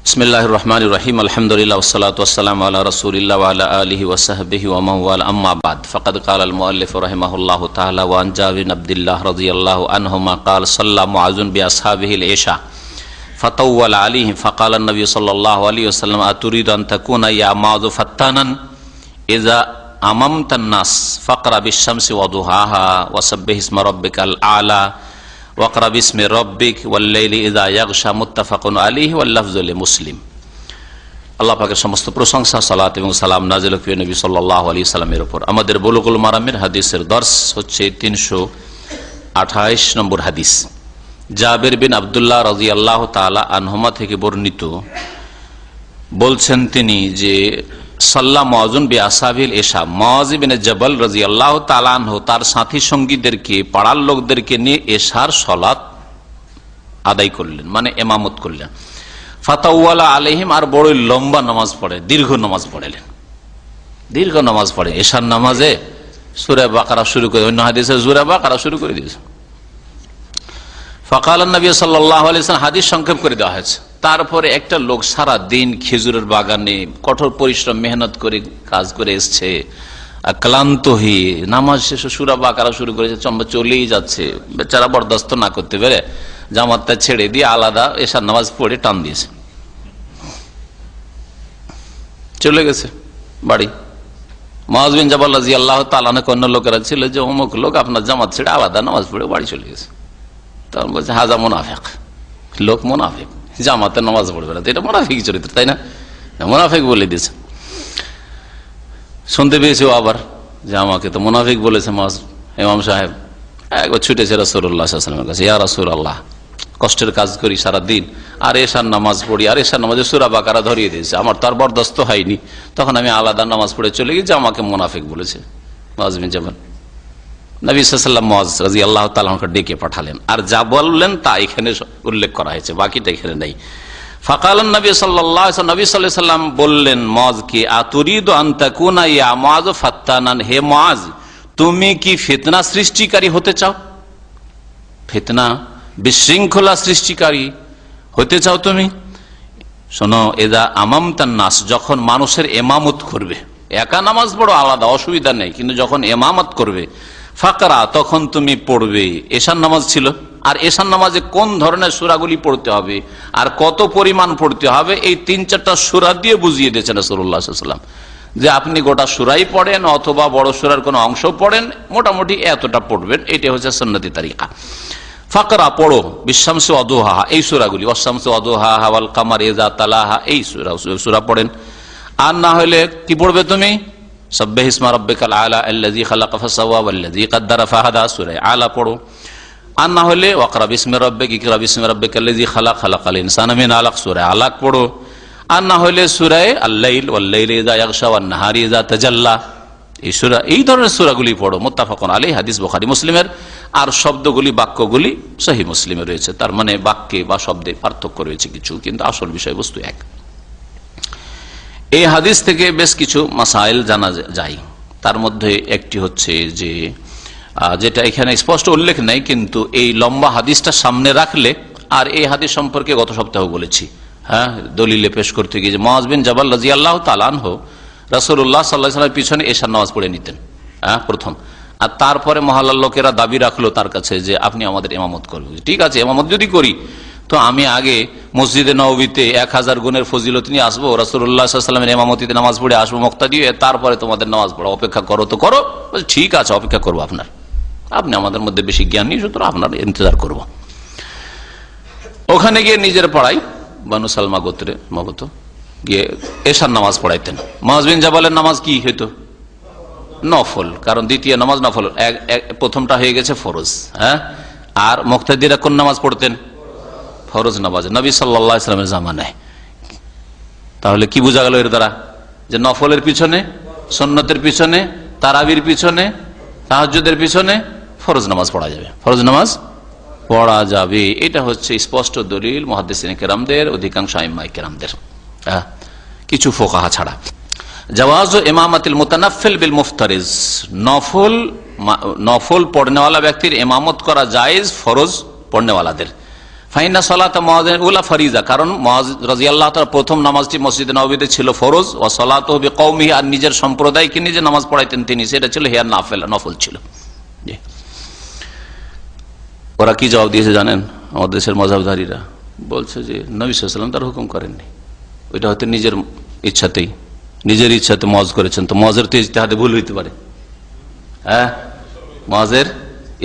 বিসমিল্লাহির রহমানির রহিম আলহামদুলিল্লাহ ওয়াসসালাতু ওয়াসসালামু আলা রাসূলিল্লাহ ওয়া আলা আলিহি ওয়া সাহবিহি ওয়া মান ওয়ালা আম্মা বাদ ফাকাদ ক্বালা আল মুআল্লিফ রাহিমাহুল্লাহু তাআলা ওয়া আন জাবির বিন আব্দুল্লাহ রাদিয়াল্লাহু আনহুমা ক্বালা সাল্লা মুআযুন বিআসহাবিহি আল ইশা ফাতাওয়ালা আলাইহি ফাকালা আন-নবী সাল্লাল্লাহু আলাইহি ওয়াসাল্লাম আতুরিদু আন তাকুনা ইয়া মুআযু ফাত্তানান ইযা আমামতান নাস ফাকরা বিশ-শামসি ওয়া দুহাহা ওয়া সাব্বিহ ইসমা রাব্বিকাল আ'লা ওয়াকরা বিসমি রব্বিক ওয়াল-লাইলি ইযা ইয়াগশা মুত্তাফাকুন আলাইহি ওয়াল লাফযু লিমুসলিম। আল্লাহ পাকের সমস্ত প্রশংসা, সালাত এবং সালাম নাযিল হোক নবী সাল্লাল্লাহু আলাইহি সাল্লামের উপর। আমাদের বুলুগুল মারামের হাদিসের দর্স হচ্ছে 328 নম্বর হাদিস। জাবির বিন আব্দুল্লাহ রাদিয়াল্লাহু তাআলা আনহুমা থেকে বর্ণিত, বলছেন তিনি যে সাল্লা মুআযুন বিআসহাবিল ইশা, মুআয ইবনে জাবাল রাদিয়াল্লাহু তাআলা আনহু তার সাথী সঙ্গীদেরকে, পাড়ার লোকদেরকে নিয়ে এশার সালাত আদায় করলেন, মানে ইমামত করলেন। ফাতাওয়ালা আলাইহিম, আর বড় লম্বা নামাজ পড়ে, দীর্ঘ নামাজ পড়লেন, দীর্ঘ নামাজ পড়ে। এশার নামাজে সূরা বাকারা শুরু করে, অন্য হাদিসে সূরা বাকারা শুরু করে দিয়েছে। ফাকাল নবী সাল্লাল্লাহু আলাইহি ওয়াসাল্লাম, হাদিস সংক্ষেপ করে দেওয়া হয়েছে। তারপরে একটা লোক সারা দিন খেজুরের বাগানে কঠোর পরিশ্রম মেহনত করে কাজ করে এসছে, ক্লান্ত হয়ে নামাজ শেষে সূরা বাকারা শুরু করেছে, চলেই যাচ্ছে, বেচারা বরদাস্ত না করতে পেরে জামাতটা ছেড়ে দিয়ে আলাদা এশার নামাজ পড়ে টান দিয়েছে, চলে গেছে বাড়ি। মুআয বিন জাবাল রাদিয়াল্লাহু তাআলা আনহু অন্য লোকেরা ছিল যে অমুক লোক আপনার জামাত ছেড়ে আলাদা নামাজ পড়ে বাড়ি চলে গেছে। তখন বলছে হাজা মুনাফিক, লোক মুনাফিক, জামাতে নামাজ পড়বে না, এটা মুনাফিক চরিত্র, তাই না? মুনাফিক বলে দিয়েছে। শুনতে পেয়েছে আবার যে আমাকে তো মুনাফিক বলেছে ইমাম সাহেব। একবার ছুটেছে রাসূলুল্লাহ সাল্লাল্লাহু আলাইহি ওয়াসাল্লামের কাছে, ইয়া রাসূলুল্লাহ, কষ্টের কাজ করি সারাদিন, আর এশার নামাজ পড়ি, আর এশার নামাজে সূরা বাকারা ধরিয়ে দিয়েছে, আমার তো আর বরদাস্ত হয়নি। তখন আমি আলাদা নামাজ পড়ে চলে গিয়ে যে আমাকে মুনাফিক বলেছে মুআয বিন জাবাল। নবী সাল্লাল্লাহু আলাইহি ওয়াসাল্লাম মুআয রাদিয়াল্লাহু তাআলা আনহুকে ডেকে পাঠালেন, আর যা বললেন তা এখানে উল্লেখ করা হয়েছে, বাকিটা এখানে নেই। ফাকাল নবী সাল্লাল্লাহু আলাইহি ওয়াসাল্লাম বললেন মুআযকে, আতুরিদু আন তাকুনা ইয়া মুআয ফাত্তানান, হে মুআয, তুমি কি ফিতনা সৃষ্টিকারী হতে চাও? ফিতনা, বিশৃঙ্খলা সৃষ্টিকারী হতে চাও তুমি? শোনো, এদা আমামতান নাস, যখন মানুষের ইমামত করবে, একা নামাজ পড়ো আলাদা, অসুবিধা নেই, কিন্তু যখন ইমামত করবে ফাকরা, তখন তুমি পড়বে। এশার নামাজ ছিল, আর এশার নামাজে কোন ধরনের সূরাগুলি পড়তে হবে আর কত পরিমাণ পড়তে হবে, এই 3-4টা সূরা দিয়ে বুঝিয়ে দিয়েছেন রাসূলুল্লাহ সাল্লাল্লাহু আলাইহি ওয়াসাল্লাম, যে আপনি গোটা সূরাই পড়েন অথবা বড় সূরার কোনো অংশ পড়েন, মোটামুটি এতটা পড়বেন, এটা হচ্ছে সুন্নতি তরিকা। ফাকরা, পড়ো, বিশ-শামসি ওয়া দুহাহা, এই সূরাগুলি, ওয়াশ-শামসি ওয়া দুহাহা ওয়াল কামারি ইযা তালাহা, এই সূরা পড়েন। আর না হলে কি পড়বে তুমি? সাব্বিহ ইসমা রাব্বিকাল আ'লা আল্লাযী খালাকা ফাসাওয়া ওয়াল্লাযী কাদ্দারা ফাহাদা, সূরা আ'লা পড়ো। আর না হলে ওয়াকরা বিসমি রাব্বিকা, ইকরা বিসমি রাব্বিকাল্লাযী খালাক, খালাকাল ইনসানা মিন আলাক, সূরা আলাক পড়ো। আর না হলে সূরা আল-লাইল ওয়াল-লাইলি ইযা ইয়াগশা ওয়ান-নাহারি ইযা তাজাল্লা, এই সূরা, এই ধরনের সূরাগুলি পড়ো। মুত্তাফাকুন আলাইহি, হাদিস বুখারী মুসলিমের। আর শব্দগুলি, বাক্যগুলি সহিহ মুসলিমে রয়েছে, তার মানে বাক্যে বা শব্দে পার্থক্য রয়েছে কিছু, কিন্তু আসল বিষয়বস্তু এক। এই হাদিস থেকে বেশ কিছু মাসাইল জানা যায়। তার মধ্যে একটি হচ্ছে যে, যেটা এখানে স্পষ্ট উল্লেখ নেই, কিন্তু এই লম্বা হাদিসটা সামনে রাখলে, আর এই হাদিস সম্পর্কে গত সপ্তাহ বলেছি, হ্যাঁ, দলিলে পেশ করতে গিয়ে যে মুআয বিন জাবাল রাদিয়াল্লাহু তাআলা আনহু রাসূলুল্লাহ সাল্লাল্লাহু আলাইহি ওয়াসাল্লামের পিছনে এশার নামাজ পড়ে নিতেন, হ্যাঁ, প্রথম। আর তারপরে মহল্লার লোকেরা দাবি রাখলো তার কাছে যে আপনি আমাদের ইমামত করবেন। ঠিক আছে, ইমামত যদি করি তো আমি আগে মসজিদে নববীতে 1000 গুণের ফজিলত নিয়ে আসবো, রাসূলুল্লাহ সাল্লাল্লাহু আলাইহি ওয়াসাল্লামের ইমামতিতে নামাজ পড়ে আসবো মুক্তাদি হয়ে, তারপরে তোমাদের নামাজ পড়ো, অপেক্ষা করো তো করো। ঠিক আছে, অপেক্ষা করবো, আপনি আমাদের মধ্যে বেশি জ্ঞান নেই, সুতরাং আপনার ইন্তজার করবো। ওখানে গিয়ে নিজের পাড়ায় বানু সালমা গোত্রে মগত গিয়ে এশার নামাজ পড়াইতেন। মুআয বিন জাবালের নামাজ কি হইতো? নফল, কারণ দ্বিতীয় নামাজ নফল, প্রথমটা হয়ে গেছে ফরজ, হ্যাঁ। আর মুক্তাদিরা কোন নামাজ পড়তেন? ফরজ নামাজ, নবী সাল্লাল্লাহু আলাইহি ওয়াসাল্লামের জামানায়। তাহলে কি বোঝা গেল এর দ্বারা? যে নফলের পিছনে, সুন্নতের পিছনে, তারাবির পিছনে, তাহাজ্জুদের পিছনে ফরজ নামাজ পড়া যাবে, ফরজ নামাজ পড়া যাবে। এটা হচ্ছে স্পষ্ট দলিল মুহাদ্দিসিন কেরামদের, অধিকাংশ আইম্মায়ে কেরামদের, কিছু ফুকাহা ছাড়া। জাওয়াজু ইমামাতিল মুতানাফফিল বিল মুফতারিজ, নফল পড়নেওয়ালা ব্যক্তির ইমামত করা জায়েজ ফরজ পড়নেওয়ালাদের। ফাইনা সালাত মুয়াজ্জিন উলা ফরিজা, কারণ মুয়াজ রাদিয়াল্লাহু তাআলা প্রথম নামাজটি মসজিদে নববীতে ছিল ফরজ, ওয়া সালাতুহু বিকওমিহি, আর নিজের সম্প্রদায়কে নিজে নামাজ পড়াইতেন তিনি, সেটা ছিল হিয়া নফল ছিল। ওরা কি জবাব দিয়েছে জানেন? আমাদের দেশের মাযহাবধারীরা বলছে যে নবী সাল্লাল্লাহু আলাইহি ওয়াসাল্লাম তার হুকুম করেননি, ওইটা হয়তো নিজের ইচ্ছাতে মুয়াজ করেছেন। তো মুয়াজের তো ইজতিহাদে ভুল হইতে পারে, হ্যাঁ, মুয়াজের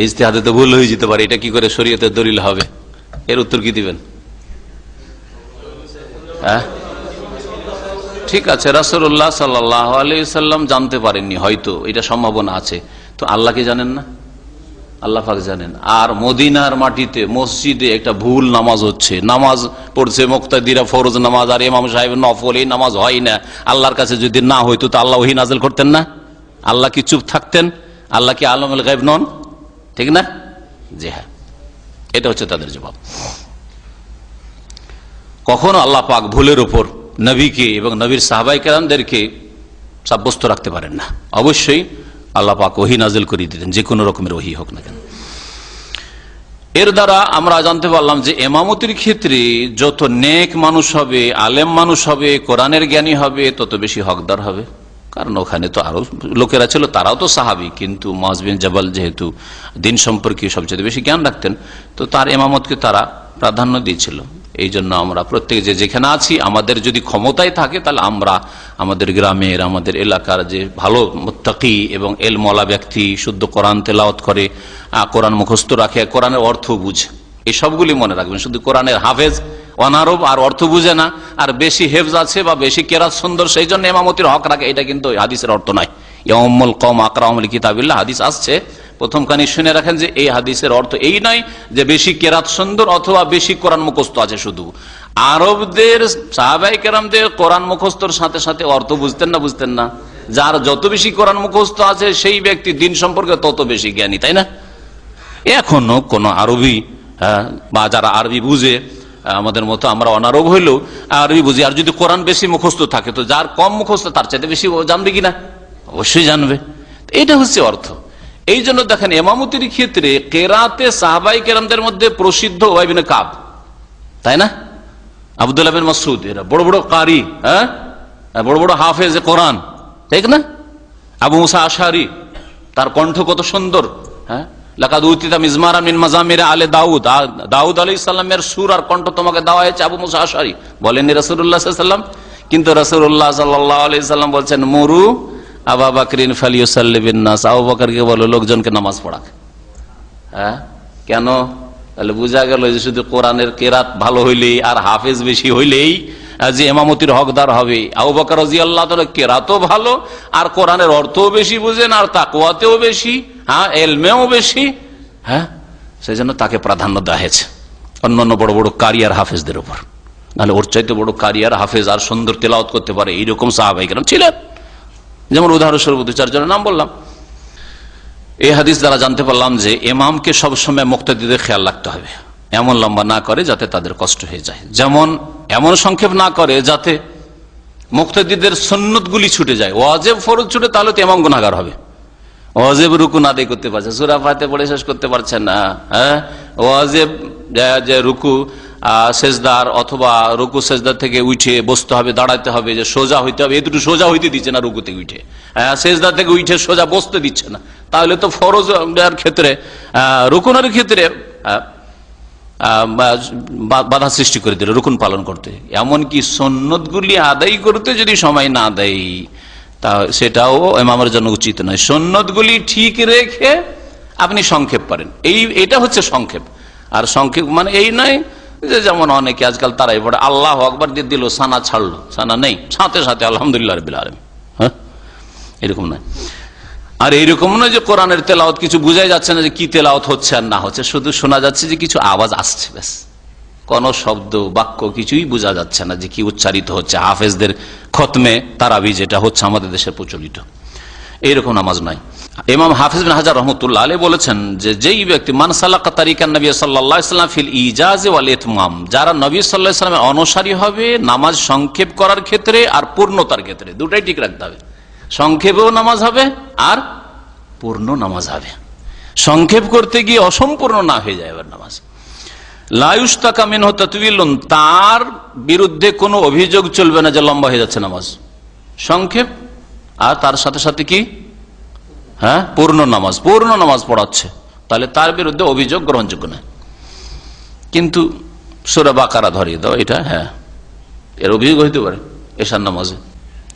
ইজতিহাদে তো ভুল হয়ে যেতে পারে, এটা কি করে শরীয়তের দলিল হবে? এর উত্তর কি দিবেন? হ্যাঁ, ঠিক আছে, রাসূলুল্লাহ সাল্লাল্লাহু আলাইহি ওয়াসাল্লাম জানতে পারেননি, হয়তো এটা সম্ভাবনা আছে, তো আল্লাহ কি জানেন না? আল্লাহ পাক জানেন। আর মদিনার মাটিতে মসজিদে একটা ভুল নামাজ হচ্ছে, নামাজ পড়ছে মুক্তাদিরা ফরজ নামাজ, আর ইমাম সাহেব নফল, এই নামাজ হয় না। আল্লাহর কাছে যদি না হইতো তো আল্লাহ ওহী নাযিল করতেন না? আল্লাহ কি চুপ থাকতেন? আল্লাহ কি আলমুল গায়ব নন? ঠিক না? জি হ্যাঁ, এটা হচ্ছে তাদের জবাব। কখনো আল্লাহ পাক ভুলের উপর নবীকে এবং নবীর সাহাবায়ে কেরামদেরকে সাব্যস্ত রাখতে পারেন না। অবশ্যই আল্লাহ পাক ওহী নাযিল করে দিতেন, যে কোনো রকমের ওহী হোক না কেন। এর দ্বারা আমরা জানতে পারলাম যে ইমামতির ক্ষেত্রে যত নেক মানুষ হবে, আলেম মানুষ হবে, কোরআনের জ্ঞানী হবে, তত বেশি হকদার হবে। কারণ ওখানে তো আরো লোকেরা ছিল, তারাও তো সাহাবী, কিন্তু মুআজ বিন জাবাল যেহেতু দিন সম্পর্কে সবচেয়ে বেশি জ্ঞান রাখতেন, তো তার ইমামতকে তারা প্রাধান্য দিয়েছিল। এই জন্য আমরা প্রত্যেকে যেখানে আছি, আমাদের যদি ক্ষমতায় থাকে, তাহলে আমরা আমাদের গ্রামের, আমাদের এলাকার যে ভালো মুত্তাকি এবং এলমওয়ালা ব্যক্তি, শুদ্ধ কোরআন তেলাওয়াত করে, কোরআন মুখস্থ রাখে, কোরআনের অর্থ বুঝে, এই সবগুলি মনে রাখবেন। শুধু কোরআনের হাফেজ অনারব আর অর্থ বুঝে না, আর বেশি হেফজ আছে বা বেশি কেরাত সুন্দর, সেই জন্য ইমামতির হক রাখে, এটা কিন্তু হাদিসের অর্থ নয়। ইয়াউমুল কওম আকরামুল কিতাবিল্লাহ হাদিস আসছে, প্রথম কানি শুনে রাখেন যে এই হাদিসের অর্থ এই নয় যে বেশি কেরাত সুন্দর অথবা বেশি কোরআন মুখস্থ আছে। শুধু আরবদের সাহাবায়ে কেরামদের কোরআন মুখস্থর সাথে সাথে অর্থ বুঝতেন না? বুঝতেন না? যার যত বেশি কোরআন মুখস্থ আছে সেই ব্যক্তি দিন সম্পর্কে তত বেশি জ্ঞানী, তাই না? এখনো কোন আরবি বা যারা আরবি বুঝে, আমাদের মতো আমরা অনারব হইলেও আরবি বুঝি, আর যদি কোরআন বেশি মুখস্থ থাকে, তো যার কম মুখস্থ তার চাইতে বেশি জানবে কিনা? অবশ্যই জানবে। এটা হচ্ছে অর্থ। এই জন্য দেখেন ইমামতির ক্ষেত্রে কেরাতে সাহাবায়ে কেরামদের মধ্যে প্রসিদ্ধ উবাই বিন কাব, তাই না? আব্দুল্লাহ বিন মাসউদ, এরা বড় বড় কারি, হ্যাঁ, বড় বড় হাফেজ কোরআন, ঠিক না? আবু মুসা আশআরী, তার কণ্ঠ কত সুন্দর, হ্যাঁ, লাকাদ উতিতা মিজমারান মিন মাজামির আলে দাউদ, দাউদ আলাইহিস সালামের সুর আর কণ্ঠ তোমাকে দেওয়া হয়েছে আবু মুসা আশআরী, বলেননি রাসূলুল্লাহ সাল্লাল্লাহু আলাইহি ওয়াসাল্লাম? কিন্তু রাসূলুল্লাহ সাল্লাল্লাহু আলাইহি ওয়াসাল্লাম বলছেন, মুরু আবু বকরিন ফালিয়ুসাল্লি বিন নাস, আবু বকরকে বলো লোকজনকে নামাজ পড়াক। হ্যাঁ, কেন? তাহলে বোঝা গেল যে শুধু কোরআনের কেরাত ভালো হইলেই আর হাফেজ বেশি হইলেই যে ইমামতির হকদার হবে। আবু বকর রাদিয়াল্লাহু তাআলা কেরাতও ভালো, আর কোরআনের অর্থও বেশি বুঝেন, আর তাকওয়াতেও বেশি, হ্যাঁ, এলমেও বেশি, হ্যাঁ, সেই জন্য তাকে প্রাধান্য দেওয়া হয়েছে অন্যান্য বড় বড় কারি আর হাফেজদের উপর। নাহলে ওর চাইতে বড় কারি আর হাফেজ আর সুন্দর তেলাওয়াত করতে পারে এইরকম সাহাবায়ে কেরাম ছিলেন। যেমন উদাহরণস্বরূপ 2-4 নাম বললাম। এই হাদিস দ্বারা জানতে পারলাম যে ইমামকে সবসময় মুক্তাদিদের খেয়াল রাখতে হবে, এমন লম্বা না করে যাতে তাদের কষ্ট হয়ে যায়, যেমন এমন সংক্ষেপ না করে যাতে মুক্তাদিদের সুন্নতগুলি ছুটে যায়। ওয়াজিব ফরজ ছুটে, তাহলে তো ইমাম গুনাহগার হবে। ওয়াজিব রুকু আদায় করতে পারছে, সূরা ফাতিহা পড়ে শেষ করতে পারছে না, হ্যাঁ, ওয়াজিব যে রুকু সেজদার অথবা রুকু সেজদার থেকে উঠে বসতে হবে, দাঁড়াতে হবে, যে সোজা হইতে হবে, এই দুটো সোজা হইতে দিচ্ছে না, রুকু থেকে উঠে, সেজদা থেকে উঠে সোজা বসতে দিচ্ছে না, তাহলে তো ফরজের ক্ষেত্রে রুকুনের ক্ষেত্রে বাধা সৃষ্টি করে দিল রুকুন পালন করতে। এমনকি সুন্নতগুলি আদায় করতে যদি সময় না দেয়, তা সেটাও ইমামের জন্য উচিত নয়। সুন্নতগুলি ঠিক রেখে আপনি সংক্ষেপ করেন, এটা হচ্ছে সংক্ষেপ। আর সংক্ষেপ মানে এই নয় যে যেমন অনেকে আজকাল তারাই পড়ে আল্লাহু আকবার দিয়ে দিল, সানা ছাড়লো, সানা নেই, সাথে সাথে আলহামদুলিল্লাহ রাব্বিল আলামিন, হ্যাঁ, এরকম নয়। আর এইরকম নয় যে কোরআনের তেলাওয়াত কিছু বোঝাই যাচ্ছে না যে কি তেলাওয়াত হচ্ছে আর না হচ্ছে, শুধু শোনা যাচ্ছে যে কিছু আওয়াজ আসছে, ব্যাস, কোন শব্দ বাক্য কিছুই বোঝা যাচ্ছে না যে কি উচ্চারিত হচ্ছে। হাফেজদের খতমে তারাবি যেটা হচ্ছে আমাদের দেশে প্রচলিত, এইরকম নামাজ নয়। ইমাম হাফিজ বিন হাজার রাহমাতুল্লাহ আলাইহি বলেছেন যে যেই ব্যক্তি মান সালাকা তারিকান নবী সাল্লাল্লাহু আলাইহি ওয়াসাল্লাম ফিল ইজাজ ওয়াল ইতমাম, যারা নবী সাল্লাল্লাহু আলাইহি ওয়াসাল্লামের অনুসারী হবে নামাজ সংক্ষেপ করার ক্ষেত্রে আর পূর্ণতার ক্ষেত্রে, দুটাই ঠিক রাখতে হবে। সংক্ষেপেও নামাজ হবে আর পূর্ণ নামাজ হবে। সংক্ষেপ করতে গিয়ে অসম্পূর্ণ না হয়ে যায় এবার নামাজ। লা ইউশতাকা মিনহু তাতওয়িলুন, তার বিরুদ্ধে কোনো অভিযোগ চলবে না যে লম্বা হয়ে যাচ্ছে নামাজ, সংক্ষেপ। আর তার সাথে সাথে কি, হ্যাঁ, পূর্ণ নামাজ পড়াচ্ছে, তাহলে তার বিরুদ্ধে অভিযোগ গ্রহণযোগ্য নয়। কিন্তু সূরা বাকারা ধরিয়ে দাও, এটা হ্যাঁ, এর অভিযোগ হইতে পারে এশার নামাজে।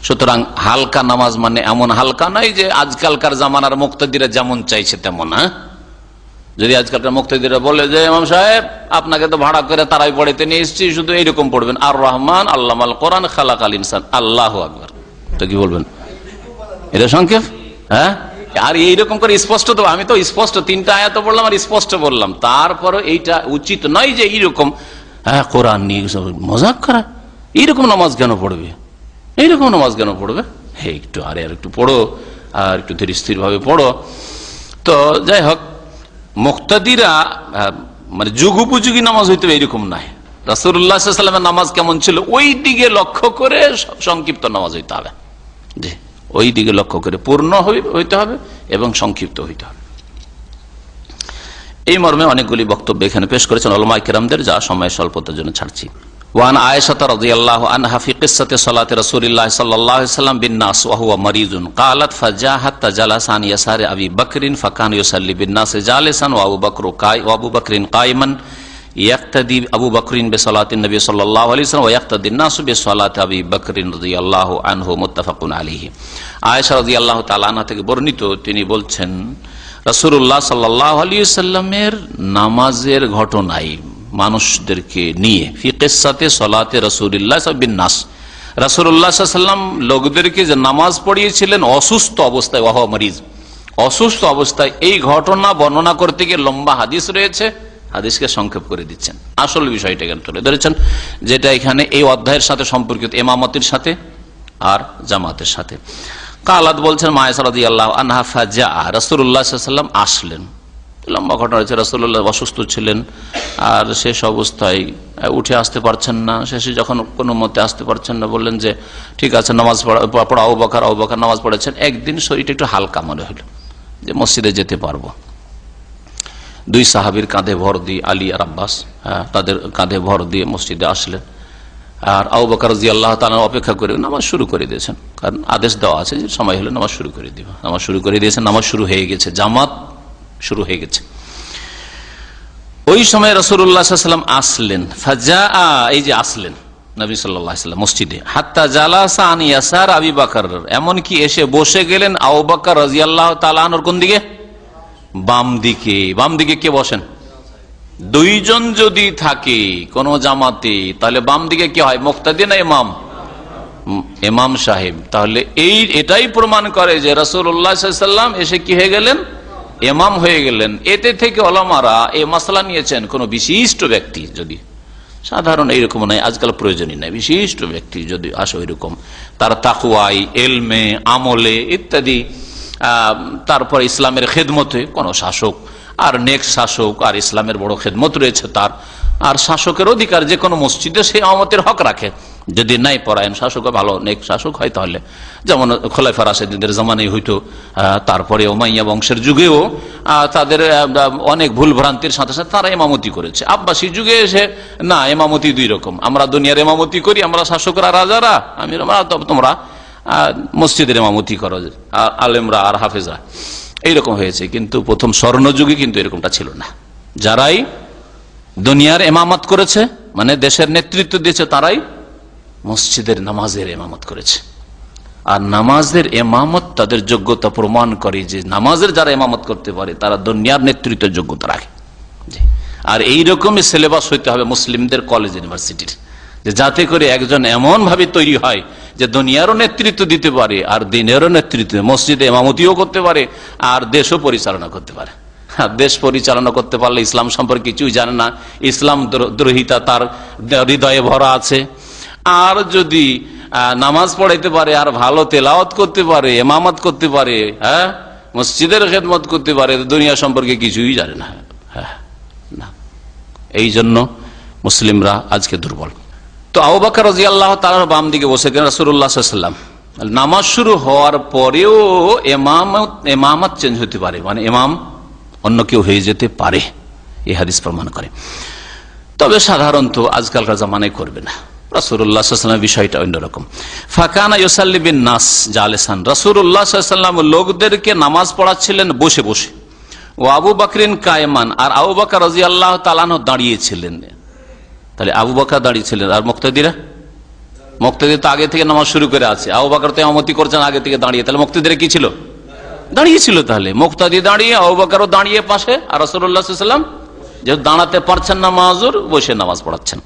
সুতরাং হালকা নামাজ মানে এমন হালকা নয় যে আজকালকার জামানার মুক্তাদিরা যেমন চাইছে তেমন। হ্যাঁ, যদি আজকালকার মুক্তাদিরা বলে যে ইমাম সাহেব আপনাকে তো ভাড়া করে তারাই পড়াইতে নিয়ে এসেছি, শুধু এইরকম পড়বেন, আর রহমান আল্লামাল কোরআন খালাকাল ইনসান, আল্লাহু আকবার, তো কি বলবেন? এটা সংক্ষেপ। হ্যাঁ, আর এইরকম করে স্পষ্ট, তো আমি তো স্পষ্ট 3টা আয়াত বললাম আর স্পষ্ট বললাম, তারপরে এইটা উচিত নয় যে এইরকম, হ্যাঁ, কোরআন নিয়ে মজাক করা, এইরকম নামাজ কেন পড়বে, এইরকম নামাজ কেন পড়বে, হ্যাঁ একটু আর একটু পড়ো, আর একটু ধীর স্থির ভাবে পড়ো। তো যাই হোক, মুক্তাদিরা মানে যুগ উপযোগী নামাজ হইতে হবে এরকম নাই। রাসূলুল্লাহ সাল্লাল্লাহু আলাইহি ওয়াসাল্লামের নামাজ কেমন ছিল ওই দিকে লক্ষ্য করে সংক্ষিপ্ত নামাজ হইতে হবে, জি, ওই দিকে লক্ষ্য করে পূর্ণ হইতে হবে এবং সংক্ষিপ্ত হইতে হবে। এই মর্মে অনেকগুলি বক্তব্য এখানে পেশ করেছেন উলামায়ে কেরামদের, যা সময় স্বল্পতার জন্য ছাড়ছি। ওয়ান আয়েশা রাদিয়াল্লাহু আনহা ফি কিসসাতি সালাতি রাসূলিল্লাহ সাল্লাল্লাহু আলাইহি ওয়াসাল্লাম বিন নাস ওয়া হুয়া মারিজুন ক্বালাত ফাজাহাত তাজালাসা আন ইয়াসারি আবি বকরিন ফাকানা ইউসাল্লি বিন নাস জালিসান ওয়া আবু বকরিন কায়মান ইয়াক্তাদি আবু বকরিন বিসালাতিন নবী সাল্লাল্লাহু আলাইহি ওয়াসাল্লাম ওয়া ইয়াক্তাদি নাস বিসালাতি আবি বকরিন রাদিয়াল্লাহু আনহু মুত্তাফাকুন আলাইহি। আয়েশা রাদিয়াল্লাহু তাআলা আনহা থেকে বর্ণিত, তিনি বলছেন রাসূলুল্লাহ সাল্লাল্লাহু আলাইহি ওয়াসাল্লামের নামাজের ঘটনায় মানুষদেরকে নিয়ে ফি কিসসাতে সালাতে রাসূলিল্লাহ বিন নাস, রাসূলুল্লাহ সাল্লাল্লাহু আলাইহি ওয়াসাল্লাম লোকদেরকে যে নামাজ পড়িয়েছিলেন অসুস্থ অবস্থায়, ওয়া হুয়া মারিজ, অসুস্থ অবস্থায়, এই ঘটনা বর্ণনা করতে গিয়ে লম্বা হাদিস রয়েছে, হাদিসকে সংক্ষেপ করে দিচ্ছেন। আসল বিষয়টা এখানে তুলে ধরেছেন, যেটা এখানে এই অধ্যায়ের সাথে সম্পর্কিত, ইমামতির সাথে আর জামাতের সাথে। কালাত বলছেন মায়েশা রাদিয়াল্লাহু আনহা ফাজা, রাসূলুল্লাহ সাল্লাল্লাহু আলাইহি ওয়াসাল্লাম আসলেন, লম্বা ঘটনা রয়েছে, রাসূলুল্লাহ অসুস্থ ছিলেন আর শেষ অবস্থায় উঠে আসতে পারছেন না, শেষে যখন কোনো মতে আসতে পারছেন না, বললেন যে ঠিক আছে নামাজ পড়া, আবু বকর নামাজ পড়েছেন। একদিন শরীরটা একটু হালকা মনে হলো যে মসজিদে যেতে পারবো, 2 সাহাবীর কাঁধে ভর দিয়ে, আলী আর আব্বাস, তাদের কাঁধে ভর দিয়ে মসজিদে আসলেন। আর আবু বকর রাদিয়াল্লাহু তাআলা অপেক্ষা করে নামাজ শুরু করে দিয়েছেন, কারণ আদেশ দেওয়া আছে যে সময় হলে নামাজ শুরু করে দিব। নামাজ শুরু করে দিয়েছেন, নামাজ শুরু হয়ে গেছে, জামাত শুরু হয়ে গেছে। ওই সময় রাসূলুল্লাহ সাল্লাল্লাহু আলাইহি ওয়াসাল্লাম আসলেন, ফাজা, এই যে আসলেন নবী সাল্লাল্লাহু আলাইহি ওয়াসাল্লাম মসজিদে, হাত্তা জালাসা আন ইয়াসার আবি বকর, এমন কি এসে বসে গেলেন আবু বকর রাদিয়াল্লাহু তাআলা আনহুর কোন দিকে, বাম দিকে। বাম দিকে কে বসেন? 2 জন যদি থাকে কোন জামাতে, তাহলে বাম দিকে কে হয়, মুক্তাদি না ইমাম? ইমাম সাহেব। তাহলে এটাই প্রমাণ করে যে রাসূলুল্লাহ সাল্লাল্লাহু আলাইহি ওয়াসাল্লাম এসে কি হয়ে গেলেন, ইমাম হয়ে গেলেন। এতে থেকে ওলামারা এই মাসলা নিয়েছেন, কোন বিশিষ্ট ব্যক্তি যদি, সাধারণ এইরকম নয়, আজকাল প্রয়োজনই নাই, বিশিষ্ট ব্যক্তি যদি আসে ওইরকম, তার তাকওয়ায়, এলমে, আমলে ইত্যাদি, তারপর ইসলামের খেদমতে, কোন শাসক আর নেক শাসক, আর ইসলামের বড় খেদমত রয়েছে তার, আর শাসকের অধিকার যে কোনো মসজিদে সে ইমামতের হক রাখে, যদি নাই পরায়ণ শাসক, ভালো নেক শাসক হয়, তাহলে যেমন খোলাফা রাশেদিনদের জামানায় হইতো, তারপরে উমাইয়া বংশের যুগেও তাদের অনেক ভুল ভ্রান্তির সাথে সাথে তারা ইমামতি করেছে। আব্বাসী যুগে এসে না, ইমামতি 2 রকম, আমরা দুনিয়ার ইমামতি করি, আমরা শাসকরা, রাজারা, তোমরা মসজিদের ইমামতি করো, আলেমরা আর হাফেজরা, এইরকম হয়েছে। কিন্তু প্রথম স্বর্ণযুগে কিন্তু এরকমটা ছিল না। যারাই দুনিয়ার ইমামত করেছে, মানে দেশের নেতৃত্ব দিয়েছে, তারাই মসজিদের নামাজের ইমামত করেছে। আর নামাজের ইমামত তাদের যোগ্যতা প্রমাণ করে যে নামাজের যারা ইমামত করতে পারে তারা দুনিয়ার নেতৃত্বের যোগ্যতা রাখে। আর এইরকমই সিলেবাস হইতে হবে মুসলিমদের কলেজ ইউনিভার্সিটির, যে যাতে করে একজন এমন ভাবে তৈরি হয় যে দুনিয়ারও নেতৃত্ব দিতে পারে, আর দিনেরও নেতৃত্ব, মসজিদে ইমামতিও করতে পারে, আর দেশও পরিচালনা করতে পারে। দেশ পরিচালনা করতে পারলে ইসলাম সম্পর্কে কিছুই জানে না, ইসলাম দ্রোহিতা তার হৃদয়ে ভরা আছে। আর যদি নামাজ পড়াইতে পারে, আর ভালো তেলাওয়াত করতে পারে, ইমামত করতে পারে, হ্যাঁ, মসজিদের খেদমত করতে পারে, দুনিয়া সম্পর্কে কিছুই জানে না। না, এই জন্য মুসলিমরা আজকে দুর্বল। তো আবু বকর রাদিয়াল্লাহু তাআলা বাম দিকে বসে গেলেন, রাসূলুল্লাহ সাল্লাল্লাহু আলাইহি ওয়াসাল্লাম। নামাজ শুরু হওয়ার পরেও ইমামত চেঞ্জ হতে পারে, মানে ইমাম অন্য কেউ হয়ে যেতে পারে, এই হাদিস প্রমাণ করে। তবে সাধারণত আজকালকার জামানায় করবে না। রাসূলুল্লাহ সাল্লাল্লাহু আলাইহি ওয়াসাল্লামের বিষয়টা অন্যরকম। ফাকানা ইউসাল্লি বিন নাস জালিসান, রাসূলুল্লাহ সাল্লাল্লাহু আলাইহি ওয়াসাল্লাম লোকদেরকে নামাজ পড়াচ্ছিলেন বসে বসে। ও আবু বকরিন কায়েমান, আর আবু বকর রাদিয়াল্লাহু তাআলা আনহু দাঁড়িয়েছিলেন। তাহলে আবু বকর দাঁড়িয়েছিলেন, আর মুক্তাদিরা, মুক্তাদি তো আগে থেকে নামাজ শুরু করে আছে, আবু বকর তো ইমামতি করছেন আগে থেকে দাঁড়িয়ে, তাহলে মুক্তাদিরা কি ছিল? দাঁড়িয়েছিল। তাহলে মুক্তাদি দাঁড়িয়ে, আবু বকরও দাঁড়িয়ে পাশে, আর রাসূলুল্লাহ সাল্লাল্লাহু আলাইহি ওয়াসাল্লাম যেহেতু দাঁড়াতে পারছেন না মাজুর, বসে নামাজ পড়াচ্ছেন।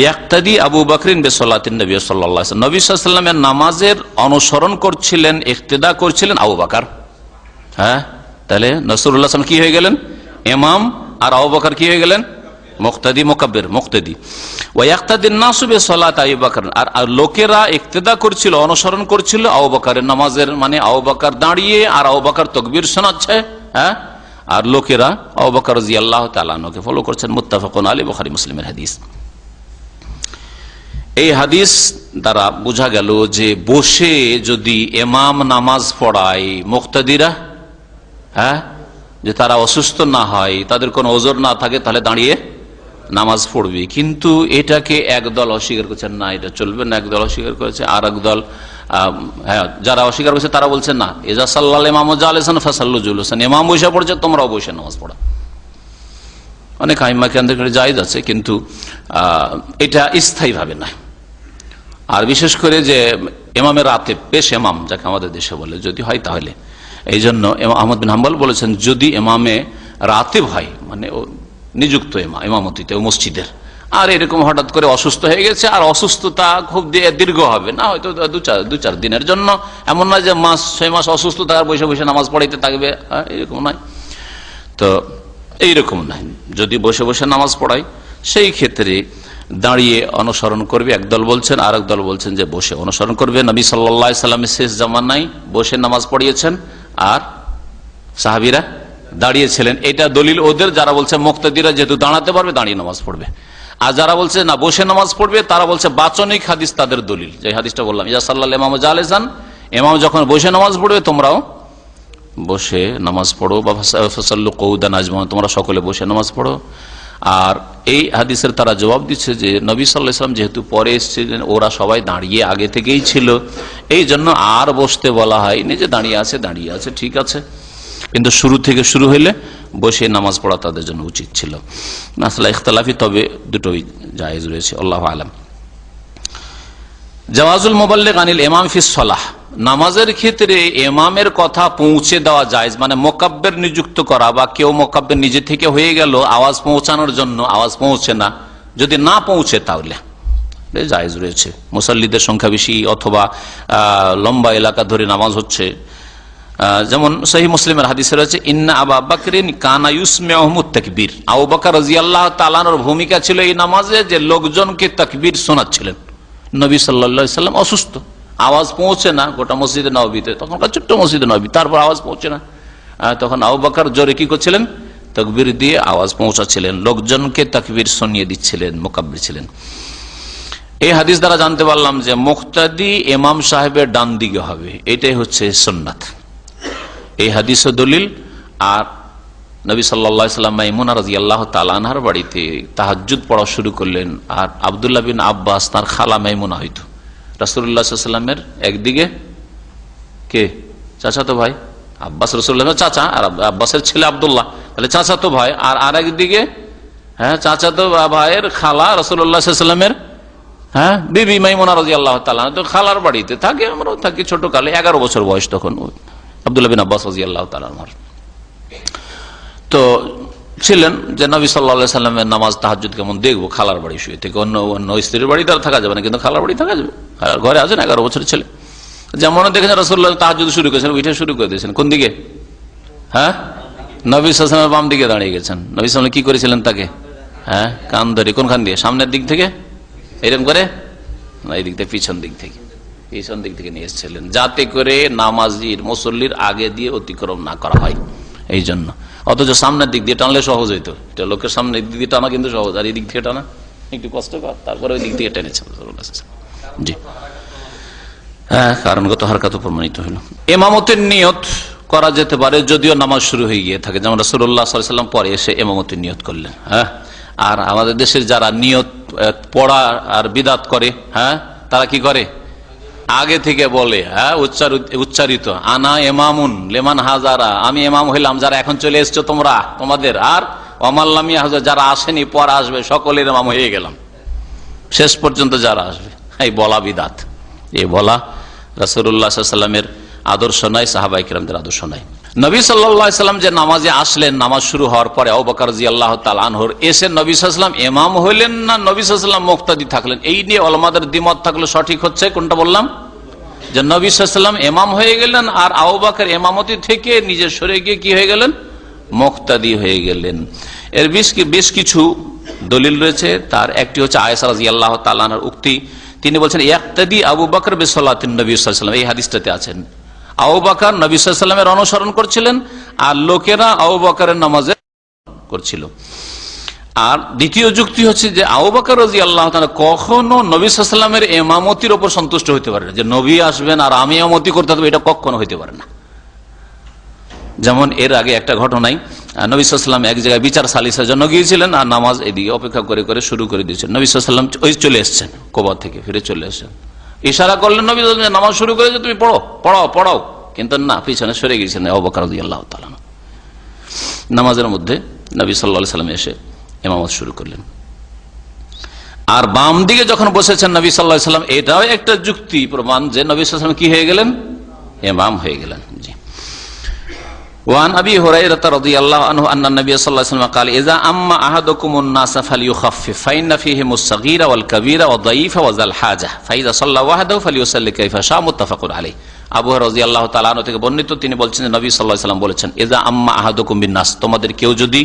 ইয়াক্তাদি আবু বকরিন বিসসালাতিন নবী সাল্লাল্লাহু আলাইহি ওয়াসাল্লাম, নবী সাল্লাল্লাহু আলাইহি ওয়াসাল্লামের নামাজের অনুসরণ করছিলেন, ইক্তেদা করছিলেন আবু বকর। হ্যাঁ, তাহলে রাসূলুল্লাহ সাল্লাল্লাহু আলাইহি ওয়াসাল্লাম কি হয়ে গেলেন? ইমাম, আর আবু বকর কি হয়ে গেলেন? মুক্তাদি, মুকাব্বির, মুক্তাদি। ওয়া ইয়াক্তাদিন নাসু বিসসালাতি আবু বকর, আর লোকেরা ইক্তেদা করছিল, অনুসরণ করছিল আবু বকরের নামাজের, মানে আবু বকর দাঁড়িয়ে আর আবু বকর তাকবীর শোনাচ্ছে, হ্যাঁ, আর লোকেরা আবু বকর রাদিয়াল্লাহু তাআলা আনহুকে ফলো করছেন। মুত্তাফাকুন আলাইহি, বুখারী মুসলিমের হাদিস। এই হাদিস দ্বারা বোঝা গেল যে বসে যদি ইমাম নামাজ পড়ায়, মুক্তাদিরা, হ্যাঁ, যে তারা অসুস্থ না হয়, তাদের কোনো ওজর না থাকে, তাহলে দাঁড়িয়ে নামাজ পড়বে। কিন্তু এটাকে একদল অস্বীকার করছেন, না এটা চলবে না, একদল অস্বীকার করেছে, আর একদল হ্যাঁ যারা অস্বীকার করছে তারা বলছেন না, ইজা সাল্লাল ইমামু জালিসান ফাসাল্লু জুলুসান, ইমাম বসে পড়ছে তোমরাও বসে নামাজ পড়া। অনেক আইম্মা কেন্দ্র করে জায়েজ আছে, কিন্তু এটা স্থায়ী ভাবে না। আর বিশেষ করে যে ইমামের রাতে পেশ ইমাম, যাকে আমাদের দেশে বলে, যদি হয় তাহলে, এই জন্য আহমদ বিন হাম্বল বলেছেন যদি ইমামে রাতেব হয়, মানে নিযুক্ত ইমামতিতে মসজিদের, আর এরকম হঠাৎ করে অসুস্থ হয়ে গেছে, আর অসুস্থতা খুব দীর্ঘ হবে না, হয়তো দু চার দিনের জন্য, এমন নয় যে 6 মাস অসুস্থ থাকার বসে বসে নামাজ পড়াইতে থাকবে, এরকম নয়। তো এইরকম নয়, যদি বসে বসে নামাজ পড়ায় সেই ক্ষেত্রে দাঁড়িয়ে অনুসরণ করবে একদল বলছেন, আর এক দল বলছেন যে বসে অনুসরণ করবে। নবী সাল্লাল্লাহু আলাইহি সাল্লামের শেষ জামানায় বসে নামাজ পড়িয়েছেন, আর সাহাবীরা দাঁড়িয়েছিলেন। এটা দলিল ওদের, যারা বলছে মুক্তাদিরা যেহেতু দাঁড়াতে পারবে দাঁড়িয়ে নামাজ পড়বে, আর যারা বলছে না বসে নামাজ পড়বে তারা বলছে বাচনিক হাদিস তাদের দলিল, যে হাদিসটা বললাম, ইয়া সাল্লাল ইমামু জালিসান, ইমাম যখন বসে নামাজ পড়বে তোমরাও বসে নামাজ পড়ো, বা ফাসাল্লু কউদান আজমাউন, তোমরা সকলে বসে নামাজ পড়ো। আর এই হাদিসের তারা জবাব দিচ্ছে যে নবী সাল্লাল্লাহু আলাইহি ওয়াসাল্লাম যেহেতু পরে এসেছিলেন, ওরা সবাই দাঁড়িয়ে আগে থেকেই ছিল, এই জন্য আর বসতে বলা হয়নি, যে দাঁড়িয়ে আছে ঠিক আছে, কিন্তু শুরু থেকে শুরু হইলে বসে নামাজ পড়া তাদের জন্য উচিত ছিল। মাসলা ইখতিলাফি, তবে দুটোই জায়েজ রয়েছে, আল্লাহু আলাম। জাওয়াজুল মুবাল্লিগ আনিল ইমাম ফিস সালাহ, নামাজের ক্ষেত্রে ইমামের কথা পৌঁছে দেওয়া জায়েজ, মানে মুকাব্বির নিযুক্ত করা, বা কেউ মুকাব্বির নিজে থেকে হয়ে গেল আওয়াজ পৌঁছানোর জন্য, আওয়াজ পৌঁছে না, যদি না পৌঁছে তাহলে জায়েজ রয়েছে। মুসাল্লিদের সংখ্যা বেশি, অথবা লম্বা এলাকা ধরে নামাজ হচ্ছে, যেমন সহিহ মুসলিমের হাদিসে রয়েছে, ইন্না আবু বকরিন কানা ইউসমিউহুমুত তাকবীর, আবু বকর রাদিয়াল্লাহু তাআলা আনহুর ভূমিকা ছিল এই নামাজে যে লোকজনকে তাকবীর শোনাচ্ছিলেন। নবী সাল্লাল্লাহু আলাইহি ওয়াসাল্লাম অসুস্থ, আওয়াজ পৌঁছে না গোটা মসজিদে নববীতে, তখনকার ছোট্ট মসজিদে নববী, তারপর আওয়াজ পৌঁছে না, তখন আবু বকর জোরে কি করছিলেন? তাকবীর দিয়ে আওয়াজ পৌঁছাচ্ছিলেন, লোকজনকে তাকবীর শুনিয়ে দিচ্ছিলেন, মুকাব্বির ছিলেন। এই হাদিস দ্বারা জানতে পারলাম যে মুক্তাদি ইমাম সাহেবের ডান দিকে হবে, এটাই হচ্ছে সুন্নাত। এই হাদিসও দলিল। আর নবী সাল্লাল্লাহু আলাইহি ওয়াসাল্লাম মাইমুনা রাদিয়াল্লাহু তাআলা আনহার বাড়িতে তাহাজ্জুদ পড়া শুরু করলেন, আর আব্দুল্লাহ বিন আব্বাস তার খালা মাইমুনা হইতো, রাসূলুল্লাহ সাল্লাল্লাহু আলাইহি ওয়াসাল্লামের একদিকে কে চাচাতো ভাই, আব্বাস রাসূলুল্লাহের চাচা, আর আব্বাসের ছেলে আব্দুল্লাহ, তাহলে চাচাতো ভাই, আর আরেকদিকে চাচাতো ভাইয়ের খালা রাসূলুল্লাহ সাল্লাল্লাহু আলাইহি ওয়াসাল্লামের বিবি মাইমুনা রাদিয়াল্লাহু তাআলা, তো খালার বাড়িতে থাকে, আমরাও থাকি ছোট কালে, 11 বছর বয়স তখন আব্দুল্লাহ বিন আব্বাস রাদিয়াল্লাহু তাআলা আনহু। তো ছিলেন যে নবী সাল্লাল্লাহু আলাইহি ওয়াসাল্লামের নামাজ তাহাজ্জুদ কেমন দেখবো, খালার বাড়ি শুয়ে থেকে, অন্য স্ত্রীর বাড়ি তার থাকা যাবে না, কিন্তু খালার বাড়ি থাকা যাবে। ঘরে আছেন 11 বছরের ছেলে, যেমন দেখেছেন রাসূলুল্লাহ তাহাজ্জুদ শুরু করেছেন, ওইটা শুরু করে দিয়েছেন কোন দিকে? নবী সাল্লাল্লাহু আলাইহি ওয়াসাল্লামের বাম দিকে দাঁড়িয়ে গেছেন। নবী সাল্লাল্লাহু আলাইহি ওয়াসাল্লাম কি করেছিলেন তাকে? কান ধরে, কোনখান দিয়ে? সামনের দিক থেকে এরকম করে না, এই দিক থেকে পিছন দিক থেকে নিয়ে এসেছিলেন, যাতে করে নামাজির মুসল্লির আগে দিয়ে অতিক্রম না করা হয়। এই জন্য, অথচ সামনের দিক দিয়ে টানলে সহজ হইতো, এটা লোকের সামনের দিক দিয়ে টানা কিন্তু সহজ, আর এই দিক থেকে টানা একটু কষ্টকর, তারপরে ওই দিক থেকে টেনেছেন। জি, কারণগত হারকাত প্রমাণিত হলো। ইমামতের নিয়ত করা যেতে পারে যদিও নামাজ শুরু হয়ে গিয়ে থাকে, যেমন রাসূলুল্লাহ সাল্লাল্লাহু আলাইহি ওয়াসাল্লাম পরে এসে ইমামতের নিয়ত করলেন। আর আমাদের দেশের যারা নিয়ত পড়া আর বিদাত করে, হ্যাঁ, তারা কি করে? আগে থেকে বলে, হ্যাঁ, উচ্চারিত, আনা এমামুন লেমান হাজারা, আমি এমাম হইলাম যারা এখন চলে এসছো তোমরা তোমাদের, আর ওমাল্লামিয়া হাজার যারা আসেনি পর আসবে সকলের এমাম হয়ে গেলাম, শেষ পর্যন্ত যারা আসবে। এই বলা বিদাত, এই বলা রাসূলুল্লাহ সাল্লাল্লাহু আলাইহি ওয়াসাল্লামের আদর্শ নাই, সাহাবায়ে কিরামদের আদর্শ নাই। নবী সাল্লাল্লাহু আলাইহি ওয়াসাল্লাম যে নামাজে আসলেন, নামাজ শুরু হওয়ার পরে আবু বকর রাদিয়াল্লাহু তাআলা আনহুর এসে নবী সাল্লাল্লাহু আলাইহি ওয়াসাল্লাম ইমাম হইলেন না নবী সাল্লাল্লাহু আলাইহি ওয়াসাল্লাম মুক্তাদি থাকলেন, এই নিয়ে উলামাদের দ্বিমত থাকলে সঠিক হচ্ছে কোনটা বললাম, যে নবী সাল্লাল্লাহু আলাইহি ওয়াসাল্লাম ইমাম হয়ে গেলেন আর আবু বকর ইমামতি থেকে নিজে সরে গিয়ে কি হয়ে গেলেন? মুক্তাদি হয়ে গেলেন। এর বেশ কিছু দলিল রয়েছে, তার একটি হচ্ছে আয়েশা রাদিয়াল্লাহু তাআলা আনহার উক্তি, তিনি বলছেন ইয়াক্তাদি আবু বকর বিসসালাতিন নবী সাল্লাল্লাহু আলাইহি ওয়াসাল্লাম, এই হাদিসটাতে আছেন আবু বকর নবী সাল্লাল্লাহু আলাইহি ওয়াসাল্লামের অনুসরণ করছিলেন আর লোকেরা আবু বকরের নামাজে করছিল। আর দ্বিতীয় যুক্তি হচ্ছে যে আবু বকর রাদিয়াল্লাহু তাআলা কখনো নবী সাল্লাল্লাহু আলাইহি ওয়াসাল্লামের ইমামতির উপর সন্তুষ্ট হতে পারে না, যে নবী আসবেন আর আমি ইমামতি করতে হবে, এটা কখনো হতে পারে না। যেমন এর আগে একটা ঘটনায় নবী সাল্লাল্লাহু আলাইহি ওয়াসাল্লাম এক জায়গায় বিচার সালিসের জন্য গিয়েছিলেন আর নামাজ এদিকে অপেক্ষা করে করে শুরু করে দিয়েছেন। নবী সাল্লাল্লাহু আলাইহি ওয়াসাল্লাম ওই চলে এসেছেন, কুবা থেকে ফিরে চলে এসেছেন, ইশারা করলেন নবী সাল্লাল্লাহু আলাইহি ওয়াসাল্লাম নামাজ শুরু করেছে, তুমি পড়াও, কিন্তু না, পিছনে সরে গিয়েছেন আবু বকর রাদিয়াল্লাহু তাআলা। নামাজের মধ্যে নবী সাল্লাল্লাহু আলাইহি ওয়াসাল্লাম এসে ইমামত শুরু করলেন আর বাম দিকে যখন বসেছেন নবী সাল্লাল্লাহু আলাইহি ওয়াসাল্লাম, এটাও একটা যুক্তি প্রমাণ যে নবী সাল্লাল্লাহু আলাইহি ওয়াসাল্লাম কি হয়ে গেলেন? ইমাম হয়ে গেলেন। জি। ওয়ান আবি হুরায়রা রাদিয়াল্লাহু আনহু আন্না নবী সাল্লাল্লাহু আলাইহি ওয়াসাল্লাম قال اذا اما احدكم الناس فليخفف فان فيهم الصغير والكبير والضعيف وذا الحاجه فاذا صلى وحده فليصلي كيف شاء متفق عليه। আবু হুরায়রা রাদিয়াল্লাহু তাআলা আনহু থেকে বর্ণিত, তিনি বলছেন নবী সাল্লাল্লাহু আলাইহি ওয়াসাল্লাম বলেছেন, ইযা আম্মা আহাদুকুম বিন-নাস, তোমাদের কেউ যদি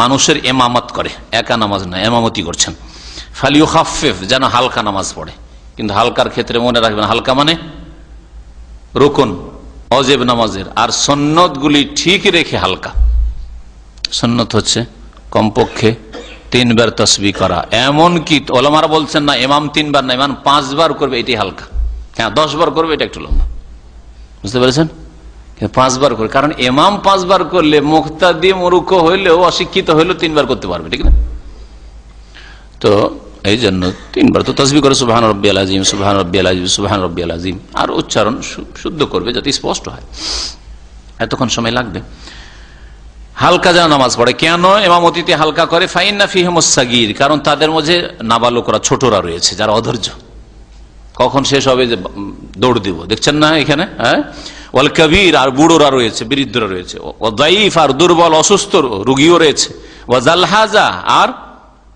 মানুষের ইমামত করে, একা নামাজ না ইমামতি করছেন, ফালিয়ুখাফফিফ, যেন হালকা নামাজ পড়ে। কিন্তু হালকার ক্ষেত্রে মনে রাখবেন, হালকা মানে রুকুন ওয়াজিব নামাজের আর সুন্নতগুলি ঠিক রেখে হালকা। সুন্নত হচ্ছে কমপক্ষে 3 বার তাসবিহ করা, এমনকি ওলামারা বলছেন না ইমাম 3 বার না, ইমাম 5 বার করবে, এটাই হালকা। হ্যাঁ, 10 বার করবে, এটা একটু লম্বা, বুঝতে পেরেছেন? 5 বার করে, কারণ ইমাম 5 বার করলে মুক্তাদি মুরুক্ষ হইলেও অশিক্ষিত হইলেও 3 বার করতে পারবে, ঠিক না? তো এই জন্য 3 বার তো তাসবিহ করে সুবহান রাব্বিয়াল আযীম, সুবহান রাব্বিয়াল আযীম, সুবহান রাব্বিয়াল আযীম, আর উচ্চারণ শুদ্ধ করবে যাতে স্পষ্ট হয়। এতক্ষণ সময় লাগবে। হালকা যেন নামাজ পড়ে। কেন ইমামতিতে হালকা করে? ফাইন্না ফিহিমুস সাগীর, কারণ তাদের মধ্যে নাবালকরা, ছোটরা রয়েছে যারা অধৈর্য, কখন শেষ হবে যে দৌড় দিব, দেখছেন না এখানে, হ্যাঁ, ওয়াল কাবীর, আর বুড়োরা রয়েছে, বৃদ্ধরা রয়েছে, ওয়া দাঈফ, আর দুর্বল অসুস্থ রোগীও রয়েছে, ওয়া জাল হাজা, আর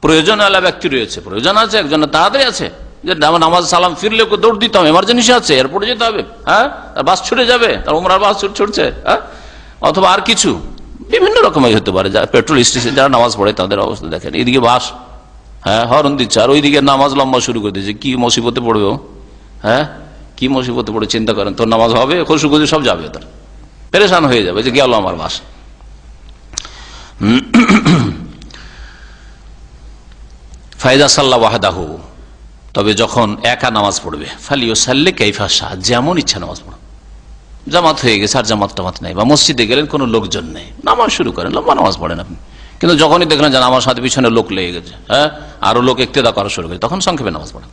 প্রয়োজন আলা ব্যক্তি রয়েছে, প্রয়োজন আছে একজন, তাড়াতাড়ি আছে যে নামাজ সালাম ফিরলে ওকে দৌড় দিতে হবে, এমার্জেন্সি আছে, এয়ারপোর্টে যেতে হবে, হ্যাঁ, তার বাস ছুটে যাবে, তার উমরার বাস ছুটছে, হ্যাঁ, অথবা আর কিছু বিভিন্ন রকমের হতে পারে। যারা পেট্রোল স্টেশন যারা নামাজ পড়ে তাদের অবস্থা দেখেন, এদিকে বাস, হ্যাঁ, হরন দিচ্ছে, আর ওইদিকে নামাজ লম্বা শুরু করে দিচ্ছে, কি মুসিবতে পড়বে, হ্যাঁ, কি মুসিবতে পড়ে চিন্তা করেন। তোর নামাজ হবে, খুশি সব যাবে, তার পেরেশান হয়ে যাবে যে গেল আমার বাস। ফাইদা সাল্লাহ ওয়াহদাহু, তবে যখন একা নামাজ পড়বে, ফালিয়ুসাল্লি কাইফা শা, যেমন ইচ্ছা নামাজ পড়ো। জামাত হয়ে গেছে আর জামাত নাই, বা মসজিদে গেলেন কোনো লোকজন নেই, নামাজ শুরু করেন, লম্বা নামাজ পড়েন আপনি। কিন্তু যখনই দেখলেন যে আমার সাথে পিছনে লোক লেগে গেছে, হ্যাঁ, আরো লোক ইক্তেদা করা শুরু করে, তখন সংক্ষেপে নামাজ পড়েন।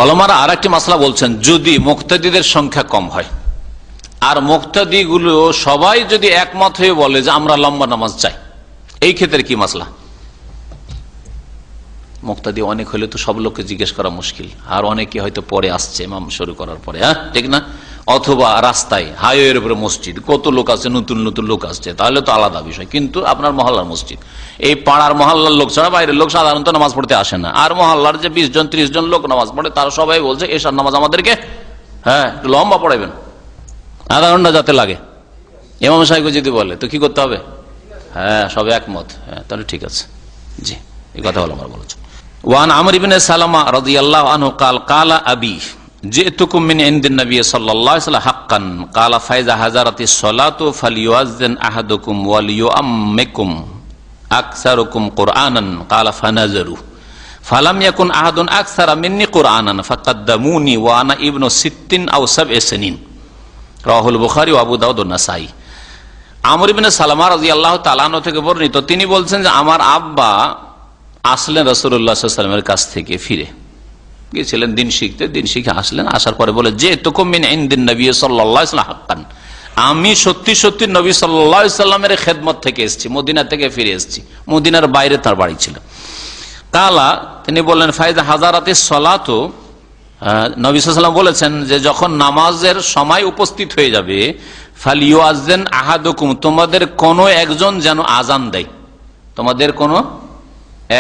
ওলামারা আর একটি মাসলা বলছেন, যদি মুক্তাদিদের সংখ্যা কম হয় আর মুক্তাদি গুলো সবাই যদি একমত হয়ে বলে যে আমরা লম্বা নামাজ চাই, এই ক্ষেত্রে কি মাসলা? মুক্তাদি অনেক হলে তো সব লোককে জিজ্ঞেস করা মুশকিল, আর অনেকে হয়তো পরে আসছে ইমাম শুরু করার পরে, হ্যাঁ, ঠিক না? অথবা রাস্তায় হাইওয়ের উপরে মসজিদ, কত লোক আছে, নতুন নতুন লোক আসছে, তাহলে তো আলাদা বিষয়। কিন্তু আপনার মহল্লার মসজিদ, এই পাড়ার মহল্লার লোক ছাড়া বাইরের লোক সাধারণত নামাজ পড়তে আসে না, আর মহল্লার যে 20 জন 30 জন লোক নামাজ পড়ে, তারা সবাই বলছে এশার নামাজ আমাদেরকে, হ্যাঁ, একটু লম্বা পড়াবেন, আধা ঘন্টা যাতে লাগে। ইমাম সাহেবকে যদি বলে তো কি করতে হবে? হ্যাঁ, সবাই একমত, হ্যাঁ, তাহলে ঠিক আছে। জি, এই কথা হলো আমার বলেছে। ওয়ান আমর ইবনে সালামা রাদিয়াল্লাহু আনহু قال قال ابي جئتكم من عند النبي صلى الله عليه وسلم حقا قال فاذا حضرت الصلاه فليؤذن احدكم وليؤمكم اكثركم قرانا قال فنظروا فلم يكن احد اكثر مني قرانا فقدموني وانا ابن 6 او 7 سنين রাওয়াহুল বুখারী ও আবু দাউদ ও নাসাই। আমর ইবনে সালামা রাদিয়াল্লাহু তাআলা আনহু থেকে বর্ণিত, তিনি বলছেন যে আমার আব্বা আসলেন রাসূলুল্লাহ সাল্লাল্লাহু আলাইহি ওয়াসাল্লামের কাছ থেকে ফিরে গিয়েছিলেন দিন শিখতে, দিন শিখে আসলেন, আসার পরে বলে যে তুকুম মিন ইনদিন নবী সাল্লাল্লাহু আলাইহি ওয়াসাল্লাম হাক্কান, আমি সত্যি সত্যি নবী সাল্লাল্লাহু আলাইহি ওয়াসাল্লামের খেদমত থেকে এসেছি, মদিনা থেকে ফিরে এসেছি। মদিনার বাইরে তার বাড়ি ছিল। কালা, তিনি বললেন ফাইদা হাজারাতিস সালাতু, নবী সাল্লাল্লাহু আলাইহি ওয়াসাল্লাম বলেছেন যে যখন নামাজের সময় উপস্থিত হয়ে যাবে, ফালিয়ুআযযিন আহাদুকুম, তোমাদের কোনো একজন যেন আজান দেয়, তোমাদের কোনো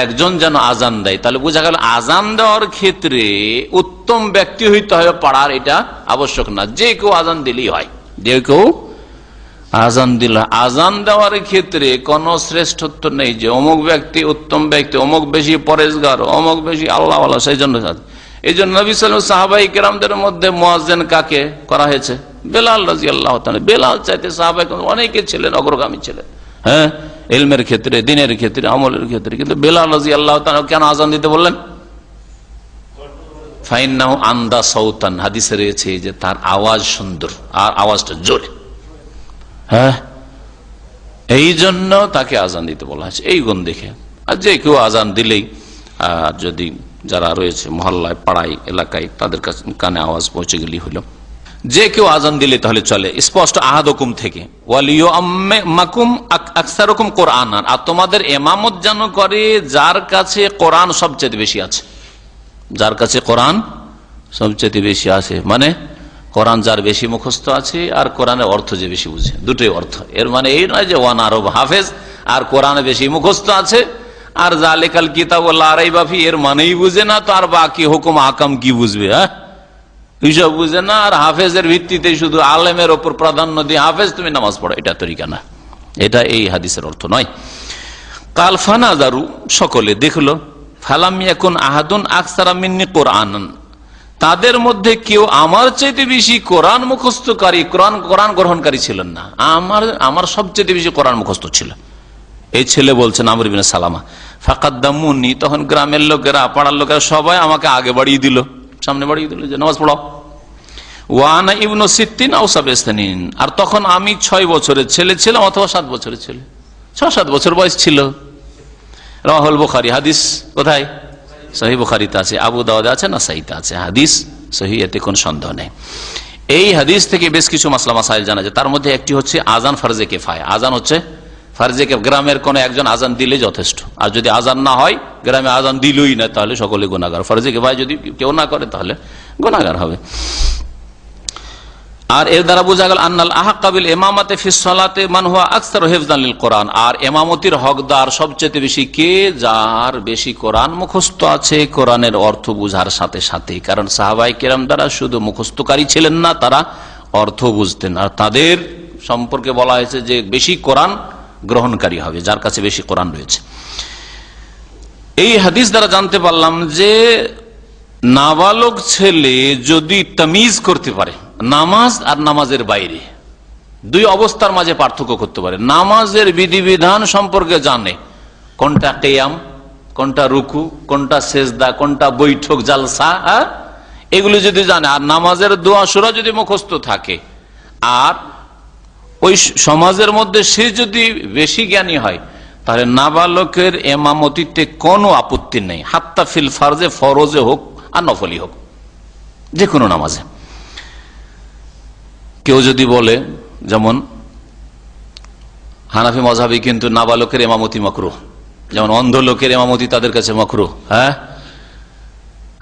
একজন যেন আজান দেয়। তাহলে বোঝা গেল আজান দেওয়ার ক্ষেত্রে উত্তম ব্যক্তি হইতে হবে পাড়ার, এটা আবশ্যক না, যে কেউ আজান দিলেই হয়, যে কেউ আজান দিল। আজান দেওয়ার ক্ষেত্রে কোনো শ্রেষ্ঠত্ব নেই যে অমুক ব্যক্তি উত্তম ব্যক্তি, অমুক বেশি পরেশগার, অমুক বেশি আল্লাহ আল্লাহ। সেই জন্য এই জন্য নবী সাল্লাল্লাহু আলাইহি ওয়াসাল্লাম সাহাবায়ে কেরামদের মধ্যে মুয়াজ্জিন কাকে করা হয়েছে? বেলাল রাদিয়াল্লাহু তাআলা। বেলাল চাইতে সাহাবায়ে কেরাম অনেকে ছিলেন, অগ্রগামী ছিলেন, হ্যাঁ, ইলমের ক্ষেত্রে, দিনের ক্ষেত্রে, আমলের ক্ষেত্রে। কিন্তু বেলাল রাদিয়াল্লাহু তাআলা কেন আজান দিতে বললেন? ফাইন্নাহু আন্দা সাউতান, হাদিসে রয়েছে যে তার আওয়াজ সুন্দর আর আওয়াজটা জোরে, হ্যাঁ, এই জন্য তাকে আজান দিতে বলা হয়েছে এই গুণ দেখে। আর যে কেউ আজান দিলেই, আর যদি যারা রয়েছে মহল্লায়, পাড়ায়, এলাকায়, তাদের কাছে কানে আওয়াজ পৌঁছে গেলেই হলো। যে কেউ আজান দিলে তাহলে চলে। স্পষ্ট আহাদুকুম থেকে, ওয়ালিয়ুআম্মাকুম আকসারুকুম কোরআনান, আর তোমাদের ইমামত যেন করে যার কাছে কোরআন সবচেয়ে বেশি আছে, যার কাছে কোরআন সবচেয়ে বেশি আছে, মানে কোরআন যার বেশি মুখস্থ আছে আর কোরআনের অর্থ যে বেশি বুঝে, দুটোই অর্থ। এর মানে এই নয় যে ওয়ান আরব হাফেজ আর কোরআনে বেশি মুখস্থ আছে, আর জালিকাল কিতাবুল লা রাইবা ফি এর মানেই বুঝে না, তো আর বাকি হুকুম আকাম কি বুঝবে? হ্যাঁ, এইসব বুঝে না, আর হাফেজের ভিত্তিতে শুধু আলেমের ওপর প্রাধান্য দিয়ে হাফেজ তুমি নামাজ পড়ো, এটা তরিকা না, এটা এই হাদিসের অর্থ নয়। কাল ফানাজারু, সকলে দেখলো, ফালাম ইয়াকুন আহাদুন আকসারা মিন্নি কোরআনান, তাদের মধ্যে কেউ আমার চাইতে বেশি কোরআন মুখস্থকারী, কোরআন গ্রহণকারী ছিলেন না, আমার সবচেয়ে বেশি কোরআন মুখস্থ ছিল। এই ছেলে বলছেন আমর ইবনে সালামা, ফাকাদ্দামুনি, তখন গ্রামের লোকেরা, পাড়ার লোকেরা সবাই আমাকে আগে বাড়িয়ে দিল, সামনে বাড়িয়ে দিল যে নামাজ পড়াও। ওয়ানা ইবনু সিত্তিন আও সাবস্তানিন, আর তখন আমি 6 বছরের ছেলে ছিলাম অথবা 7 বছরের ছেলে, 6-7 বছর বয়স ছিল। রাওয়াহুল বুখারী, হাদিস কোথায়? সহিহ বুখারীতে আছে, আবু দাউদে আছে, নাসাইতে আছে, হাদিস সহিহ, এতে কোনো সন্দেহ নেই। এই হাদিস থেকে বেশ কিছু মাসলা মাসাইল জানা যায়। তার মধ্যে একটি হচ্ছে আজান ফারজে কিফায়া, আজান হচ্ছে ফারজে কিফায়া, গ্রামের কোনো একজন আজান দিলে যথেষ্ট। আর যদি আজান না হয়, গ্রামে আজান দিলই না, তাহলে সকলে গুনাহগার। ফারজে কিফায়া যদি কেউ না করে তাহলে গুনাহগার হবে। আর এর দ্বারা বোঝা গেল আন্নাল আহাক্কা বিল ইমামাতি ফিস সালাতি মান হুয়া আকসারু হিফযান লিল কোরআন, আর ইমামতির হকদার সবচেয়ে বেশি কে? যার বেশি কোরআন মুখস্থ আছে, কোরআনের অর্থ বুঝার সাথে সাথে। কারণ সাহাবায়ে কেরাম দ্বারা শুধু মুখস্থকারী ছিলেন না, তারা অর্থ বুঝতেন, আর তাদের সম্পর্কে বলা হয়েছে যে বেশি কোরআন গ্রহণকারী হবে, যার কাছে বেশি কোরআন রয়েছে। এই হাদিস দ্বারা জানতে পারলাম যে নাবালক ছেলে যদি তামিজ করতে পারে নামাজ আর নামাজের বাইরে, দুই অবস্থার মাঝে পার্থক্য করতে পারে, নামাজের বিধিবিধান সম্পর্কে জানে, কোনটা কিয়াম, কোনটা রুকু, কোনটা সেজদা, কোনটা বৈঠক, জালসা, এগুলো যদি জানে, আর নামাজের দোয়া সূরা যদি মুখস্থ থাকে, আর ওই সমাজের মধ্যে সে যদি বেশি জ্ঞানী হয়, তাহলে নাবালকের ইমামতিতে কোনো আপত্তি নেই, হাত্তা ফিল ফারজে, ফরজে হোক আর নফলি হোক, যে কোনো নামাজে। কেউ যদি বলে, যেমন হানাফি মাযহাবে কিন্তু নাবালকের ইমামতি মাকরুহ, যেমন অন্ধ লোকের ইমামতি তাদের কাছে মাকরুহ। হ্যাঁ,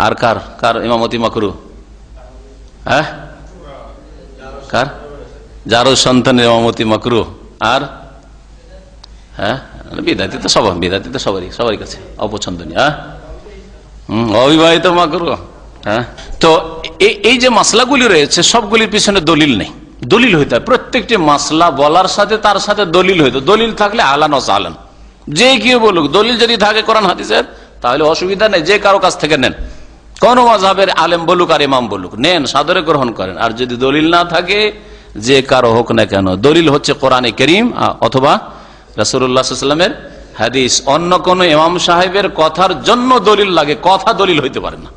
আর কার কার ইমামতি মাকরুহ? হ্যাঁ, কার? যারও সন্তানের ইমামতি মাকরুহ। আর হ্যাঁ, বিদাতি তো সবারই কাছে অপছন্দনীয়। হ্যাঁ, অবিবাহিত মাকরুহ। হ্যাঁ, তো এই যে মাসলাগুলি রয়েছে সবগুলির পিছনে দলিল নেই, দলিল হইতে হয়। প্রত্যেকটি মাসলা বলার সাথে তার সাথে দলিল হইতো, দলিল থাকলে আলান ও সালান, যে কেউ বলুক, দলিল যদি থাকে কোরআন হাদিসের, তাহলে অসুবিধা নেই, যে কারো কাছ থেকে নেন, কোন মাযহাবের আলেম বলুক আর ইমাম বলুক, নেন, সাদরে গ্রহণ করেন। আর যদি দলিল না থাকে, যে কারো হোক না কেন, দলিল হচ্ছে কোরআনে কারীম অথবা রাসূলুল্লাহ সাল্লাল্লাহু আলাইহি ওয়াসাল্লামের হাদিস। অন্য কোন ইমাম সাহেবের কথার জন্য দলিল লাগে, কথা দলিল হইতে পারে না।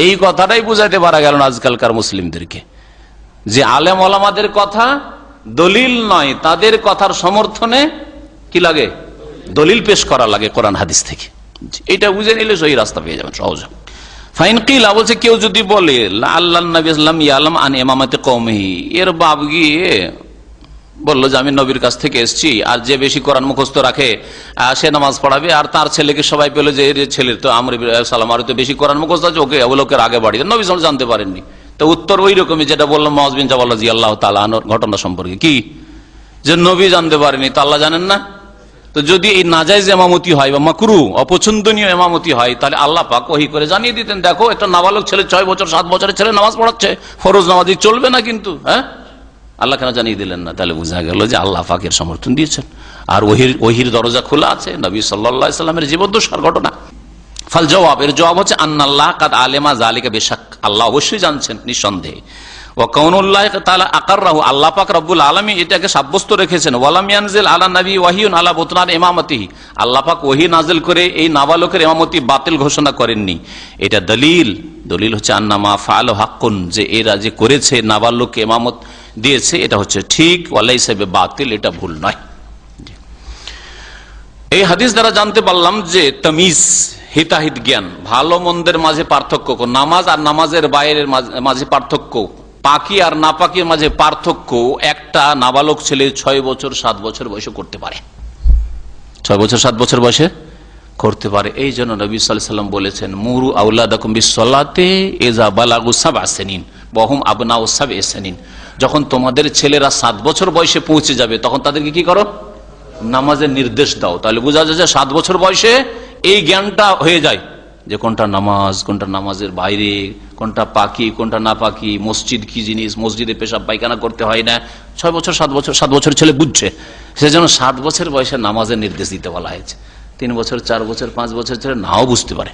এই কথাটাই বুঝাইতে পারা গেল না আজকালকার মুসলিমদেরকে, যে আলেম ওলামাদের কথা দলিল নয়, তাদের কথার সমর্থনে কি লাগে? দলিল পেশ করা লাগে কোরআন হাদিস থেকে। এটা বুঝে নিলে সহি রাস্তা পেয়ে যাবেন সহজে। ফাইন কিলা বলছে, কেউ যদি বলে আল্লাহ নবী সাল্লাল্লাহু আলাইহি ওয়াসাল্লাম আন ইমামাতি কওমিহি, এর বাপ গিয়ে বললো যে আমি নবীর কাছ থেকে এসেছি, আর যে বেশি কোরআন মুখস্থ রাখে সে নামাজ পড়াবে, আর তার ছেলেকে সবাই পেলো যে ছেলের তো আমর সালাম আর তো বেশি কোরআন মুখস্থ আছে, ওকে ওগুলোকে আগে বাড়িয়ে নবী সাল্লাল্লাহু আলাইহি ওয়াসাল্লাম জানতে পারেননি। তো উত্তর ওই রকমই যেটা বললাম মুআয বিন জাবাল রাদিয়াল্লাহু তাআলা আনহুর ঘটনা সম্পর্কে, কি যে নবী জানতে পারেনি তো আল্লাহ জানেন না? তো যদি এই নাজায়েজ ইমামতি হয় বা মাকরু অপছন্দনীয় ইমামতি হয়, তাহলে আল্লাহ পাক ওহী করে জানিয়ে দিতেন, দেখো একটা নাবালক ছেলে 6 বছর 7 বছরের ছেলে নামাজ পড়াচ্ছে, ফরজ নামাজি চলবে না কিন্তু। হ্যাঁ, আল্লাহ কেন জানিয়ে দিলেন না? তাহলে বোঝা গেল যে আল্লাহ পাকের সমর্থন দিয়েছেন, আর ওহির দরজা খোলা আছে। নবী সাল্লাল্লাহু আলাইহি সাল্লামের জীবদ্দশার ঘটনা। ফাল জবাব, এর জবাব হচ্ছে আন্নাল্লাহ কাদ আলেমা যালিকা, বেশক আল্লাহ অবশ্যই জানছেন নিঃসন্দেহে। ওয়া কাউনুল্লাহ তাআলা আকাররাহু, আল্লাহ পাক রব্বুল আলামিন এটাকে সাব্যস্ত রেখেছেন। ওয়ালাম ইয়ানজিল আলা নবী ওয়াহিয়ুন আলা বুতলান ইমামতিহি, আল্লাহ পাক ওহী নাযিল করে এই নাবালকের ইমামতি বাতিল ঘোষণা করেননি। এটা দলিল হচ্ছে আন্না মা ফাআলু হাক্কুন, যে এরা যে করেছে নাবালককে ইমামত দিয়েছে এটা হচ্ছে ঠিক, ওয়ালাইসা বিবাতিল, এটা ভুল নয়। এই হাদিস দ্বারা জানতে পারলাম যে তামিজ, হিতাহিত জ্ঞান, ভালো মন্দের মাঝে পার্থক্য, নামাজ আর নামাজের বাইরের মাঝে পার্থক্য, পাকি আর নাপাকির মাঝে পার্থক্য একটা নাবালক ছেলে 6 বছর 7 বছর বয়সে করতে পারে, 6 বছর 7 বছর বয়সে করতে পারে। এই জন্য নবী সাল্লাল্লাহু আলাইহি ওয়াসাল্লাম বলেছেন, মুরু আওলাদাকুম বিসসালাতি ইযা বালাগু 7 সিনিন ওয়া হুম আবনাউ 7 সিনিন, যখন তোমাদের ছেলেরা 7 বছর বয়সে পৌঁছে যাবে তখন তাদেরকে কি করো? নামাজের নির্দেশ দাও। তাহলে বোঝা যায় যে 7 বছর বয়সে এই জ্ঞানটা হয়ে যায় যে কোনটা নামাজ, কোনটা নামাজের বাইরে, কোনটা পাকি, কোনটা না পাকি, মসজিদ কি জিনিস, মসজিদে পেশাব পায়খানা করতে হয় না। 6 বছর 7 বছর ছেলে বুঝছে, সেজন্য 7 বছর বয়সে নামাজের নির্দেশ দিতে বলা হয়েছে। 3 বছর 4 বছর 5 বছর ছেলে নাও বুঝতে পারে,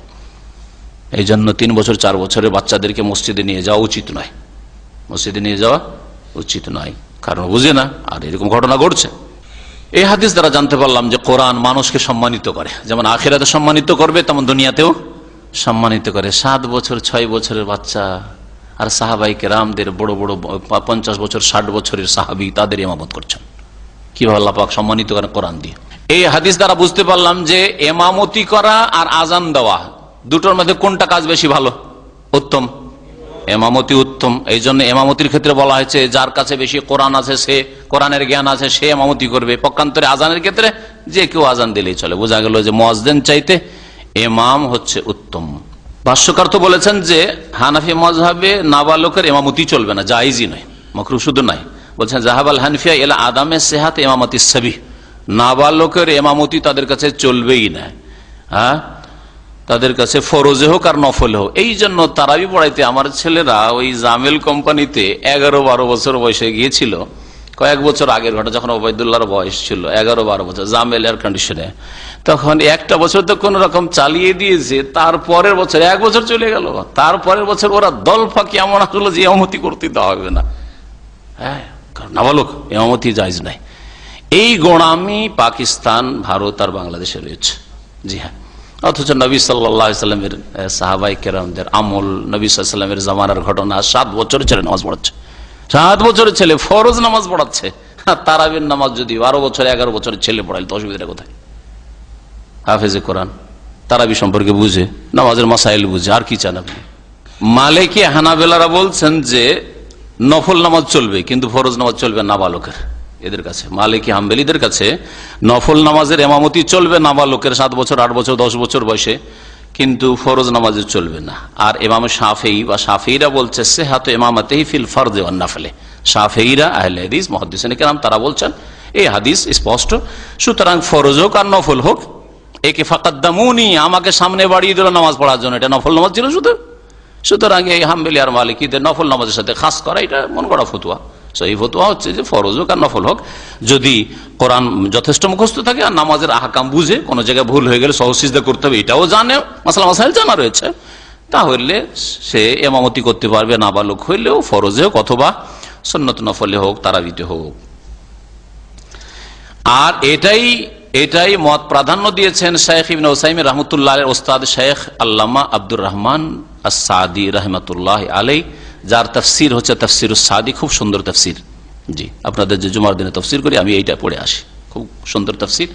এই জন্য 3 বছর 4 বছরের বাচ্চাদেরকে মসজিদে নিয়ে যাওয়া উচিত নয়, মসজিদে নিয়ে যাওয়া উচিত নয়, কারণ বুঝে না। আর এরকম ঘটনা ঘটছে। এই হাদিস দ্বারা জানতে পারলাম যে কোরআন মানুষকে সম্মানিত করে, যেমন আখিরাতে সম্মানিত করবে তেমন দুনিয়াতেও সম্মানিত করে। 7 বছর 6 বছরের বাচ্চা আর সাহাবাই কেরামদের বড় বড় 50 বছর 60 বছরের সাহাবী, তাদের ইমামত করছেন, কিভাবে আল্লাহ পাক সম্মানিত করেন কোরআন দিয়ে। এই হাদিস দ্বারা বুঝতে পারলাম যে ইমামতি করা আর আজান দেওয়া দুটোর মধ্যে কোনটা কাজ বেশি ভালো, উত্তম? ইমামতি উত্তম। এই জন্য ইমামতির ক্ষেত্রে বলা হয়েছে যার কাছে বেশি কোরআন আছে, সে কোরআনের জ্ঞান আছে, সে ইমামতি করবে। পক্ষান্তরে আজানের ক্ষেত্রে যে কেউ আজান দিলেই চলে। বোঝা গেল যে মুয়াজ্জিন চাইতে ইমাম হচ্ছে উত্তম। ভাষ্যকার তো বলেছেন যে হানাফি মাযহাবে নাবালকের ইমামতি চলবে না, জায়েজই নয়, মাকরুহ শুধু নয়। বলছেন জাহাবাল হানফিয়া ইলা আদামে সিহাত ইমামতি সাবি, নাবালকের ইমামতি তাদের কাছে চলবেই না, হ্যাঁ, তাদের কাছে ফরজে হোক আর নফলে হোক। এই জন্য তারাবি পড়াইতে আমার ছেলেরা ওই জামেল কোম্পানিতে 11-12 বছর বয়সে গিয়েছিল, কয়েক বছর আগের ঘটনা, যখন ওবায়দুল্লাহর বয়স ছিল 11-12 বছর, জামেল এয়ার কন্ডিশনে। তখন একটা বছর তো কোন রকম চালিয়ে দিয়েছে, তারপরের বছর 1 বছর চলে গেল, তারপরের বছর ওরা দল ফাঁকি এমন আসলো যে ইমামতি করতে দেওয়া হবে না। হ্যাঁ, নাবালক ইমামতি জায়েজ নাই। এই গোঁড়ামি পাকিস্তান, ভারত আর বাংলাদেশে রয়েছে। জি হ্যাঁ, অথচ নবী সাল্লাল্লাহু আলাইহি সাল্লামের সাহাবায়ে কেরামদের আমল, নবী সাল্লাল্লাহু আলাইহি সাল্লামের জামানার ঘটনা, 7 বছরের ছেলে নামাজ পড়াচ্ছে, 7 বছরের ছেলে ফরজ নামাজ পড়াচ্ছে। তারাবির নামাজ যদি 12 বছর 11 বছরের ছেলে পড়াইলে তো অসুবিধাটা কোথায়? হাফেজে কোরআন, তারাবি সম্পর্কে বুঝে, নামাজের মাসাইল বুঝে, আর কি চান আপনি? মালিকি হানাবেলারা বলছেন যে নফল নামাজ চলবে কিন্তু ফরজ নামাজ চলবে নাবালকের। এদের কাছে, মালিকি হাম্বেলিদের কাছে নফল নামাজের ইমামতি চলবে নাবালকের 7 বছর 8 বছর 10 বছর বয়সে, কিন্তু ফরজ নামাজে চলবে না। আর ইমাম শাফেঈ বা শাফেঈরা বলছে সিহাতু ইমামাতিহি ফিল ফরজ ওয়ান নাফলে। শাফেঈরা আহলে হাদিস মুহাদ্দিসিনে কেরাম তারা বলছেন এই হাদিস স্পষ্ট, সুতরাং ফরজ হোক আর নফল হোক, একে ফাকাদ্দামুনি, আমাকে সামনে বাড়িয়ে দিল নামাজ পড়ার জন্য, এটা নফল নামাজ ছিল শুধু। সুতরাং এই হাম্বেলি আর মালিকিদের নফল নামাজের সাথে খাস করা এটা মন গড়া ফতুয়া। সেই ফতুয়া হচ্ছে যে ফরজ হোক আর নফল হোক, যদি কোরআন যথেষ্ট মুখস্থ থাকে আর নামাজের আহকাম বুঝে, কোন জায়গায় ভুল হয়ে গেলে সহজ সিজদা করতে হবে এটাও জানে, মাসলা মাসাইল জানা রয়েছে, তাহলে সে ইমামতি করতে পারবে, নাবালক হইলেও, ফরজে হোক অথবা সুন্নত নফলে হোক, তারাবিতে হোক। আর এটাই মত প্রাধান্য দিয়েছেন শেখ ইবনে উসাইমিন রাহমাতুল্লাহ আলাইহির ওস্তাদ শেখ আল্লামা আব্দুর রহমান আস-সাদি রাহমাতুল্লাহ আলাইহি, যার তাফসীর হচ্ছে তাফসীরুস সাদি, খুব সুন্দর তাফসীর, জি, আপনাদের যে জুমার দিনে তাফসীর করি আমি এইটা পড়ে আসি, খুব সুন্দর তাফসীর।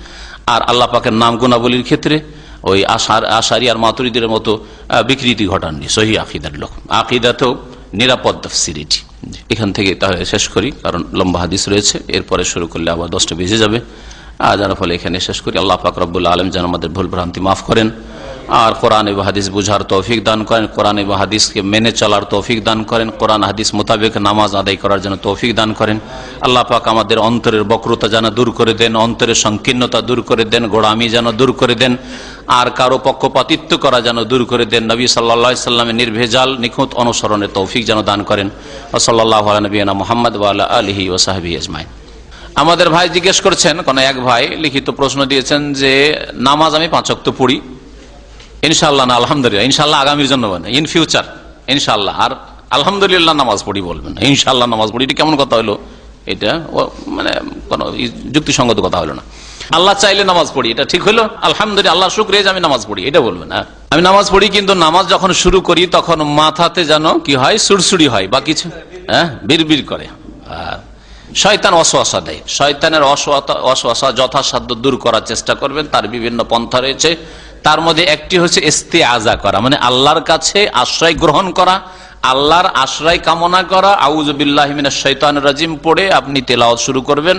আর আল্লাহ পাকের নাম গুণাবলীর ক্ষেত্রে ওই আশারি আর মাতুরিদের মতো বিকৃতি ঘটাননি, সহি আকিদার লোক, আকিদাতেও নিরাপদ তাফসীর এটি। এখান থেকে তাহলে শেষ করি, কারণ লম্বা হাদিস রয়েছে, এরপরে শুরু করলে আবার 10টা বেজে যাবে। যার ফলে এখানে শেষ করি। আল্লাহ পাক রব্বুল আলম যেন আমাদের ভুল ভ্রান্তি মাফ করেন, আর কোরআন এবং হাদিস বুঝার তৌফিক দান করেন, কোরআন এবং হাদিসকে মেনে চলার তৌফিক দান করেন, কোরআন হাদিস মোতাবেক নামাজ আদায় করার জন্য তৌফিক দান করেন। আল্লাহ পাক আমাদের অন্তরের বক্রতা যেন দূর করে দেন, অন্তরের সংকীর্ণতা দূর করে দেন, গোড়ামি যেন দূর করে দেন, আর কারো পক্ষপাতিত্ব করা যেন দূর করে দেন। নবী সাল্লাল্লাহু আলাইহি সাল্লামের নির্ভেজাল নিখুঁত অনুসরণের তৌফিক যেন দান করেন। সাল্লাল্লাহু আলা নবিয়িনা মুহাম্মদ ওয়া আলা আলিহি ওয়া সাহবিহি আজমাইন। আমাদের ভাই জিজ্ঞেস করছেন, কোন এক ভাই লিখিত প্রশ্ন দিয়েছেন যে নামাজ আমি 5 ওয়াক্ত পড়ি, ইনশাআল্লাহ না আলহামদুলিল্লাহ, ইনশাআল্লাহ আগামীর জন্য মানে ইন ফিউচার ইনশাআল্লাহ, আর আলহামদুলিল্লাহ নামাজ পড়ি বলবেন, ইনশাআল্লাহ নামাজ পড়ি, এটা কেমন কথা হলো? এটা মানে কোন যুক্তিসঙ্গত কথা হলো না। আল্লাহ চাইলে নামাজ পড়ি, এটা ঠিক হলো? আলহামদুলিল্লাহ আল্লাহ শুকরিয়া যে আমি নামাজ পড়ি, এটা বলবেন। হ্যাঁ, আমি নামাজ পড়ি, কিন্তু নামাজ যখন শুরু করি তখন মাথাতে যেন কি হয়, সুড়সুড়ি হয় বা কিছু বিড়বিড় করে, আর শয়তান ওয়াসওয়াসা দেয়। শয়তানের ওয়াসওয়াসা যথাসাধ্য দূর করার চেষ্টা করবেন, তার বিভিন্ন পন্থা রয়েছে। তার মধ্যে একটি হচ্ছে ইস্তিআজা করা, মানে আল্লাহর কাছে আশ্রয় গ্রহণ করা, আল্লাহর আশ্রয় কামনা করা। আউযু বিল্লাহি মিনাশ শাইতানির রাজিম পড়ে আপনি তেলাওয়াত শুরু করবেন,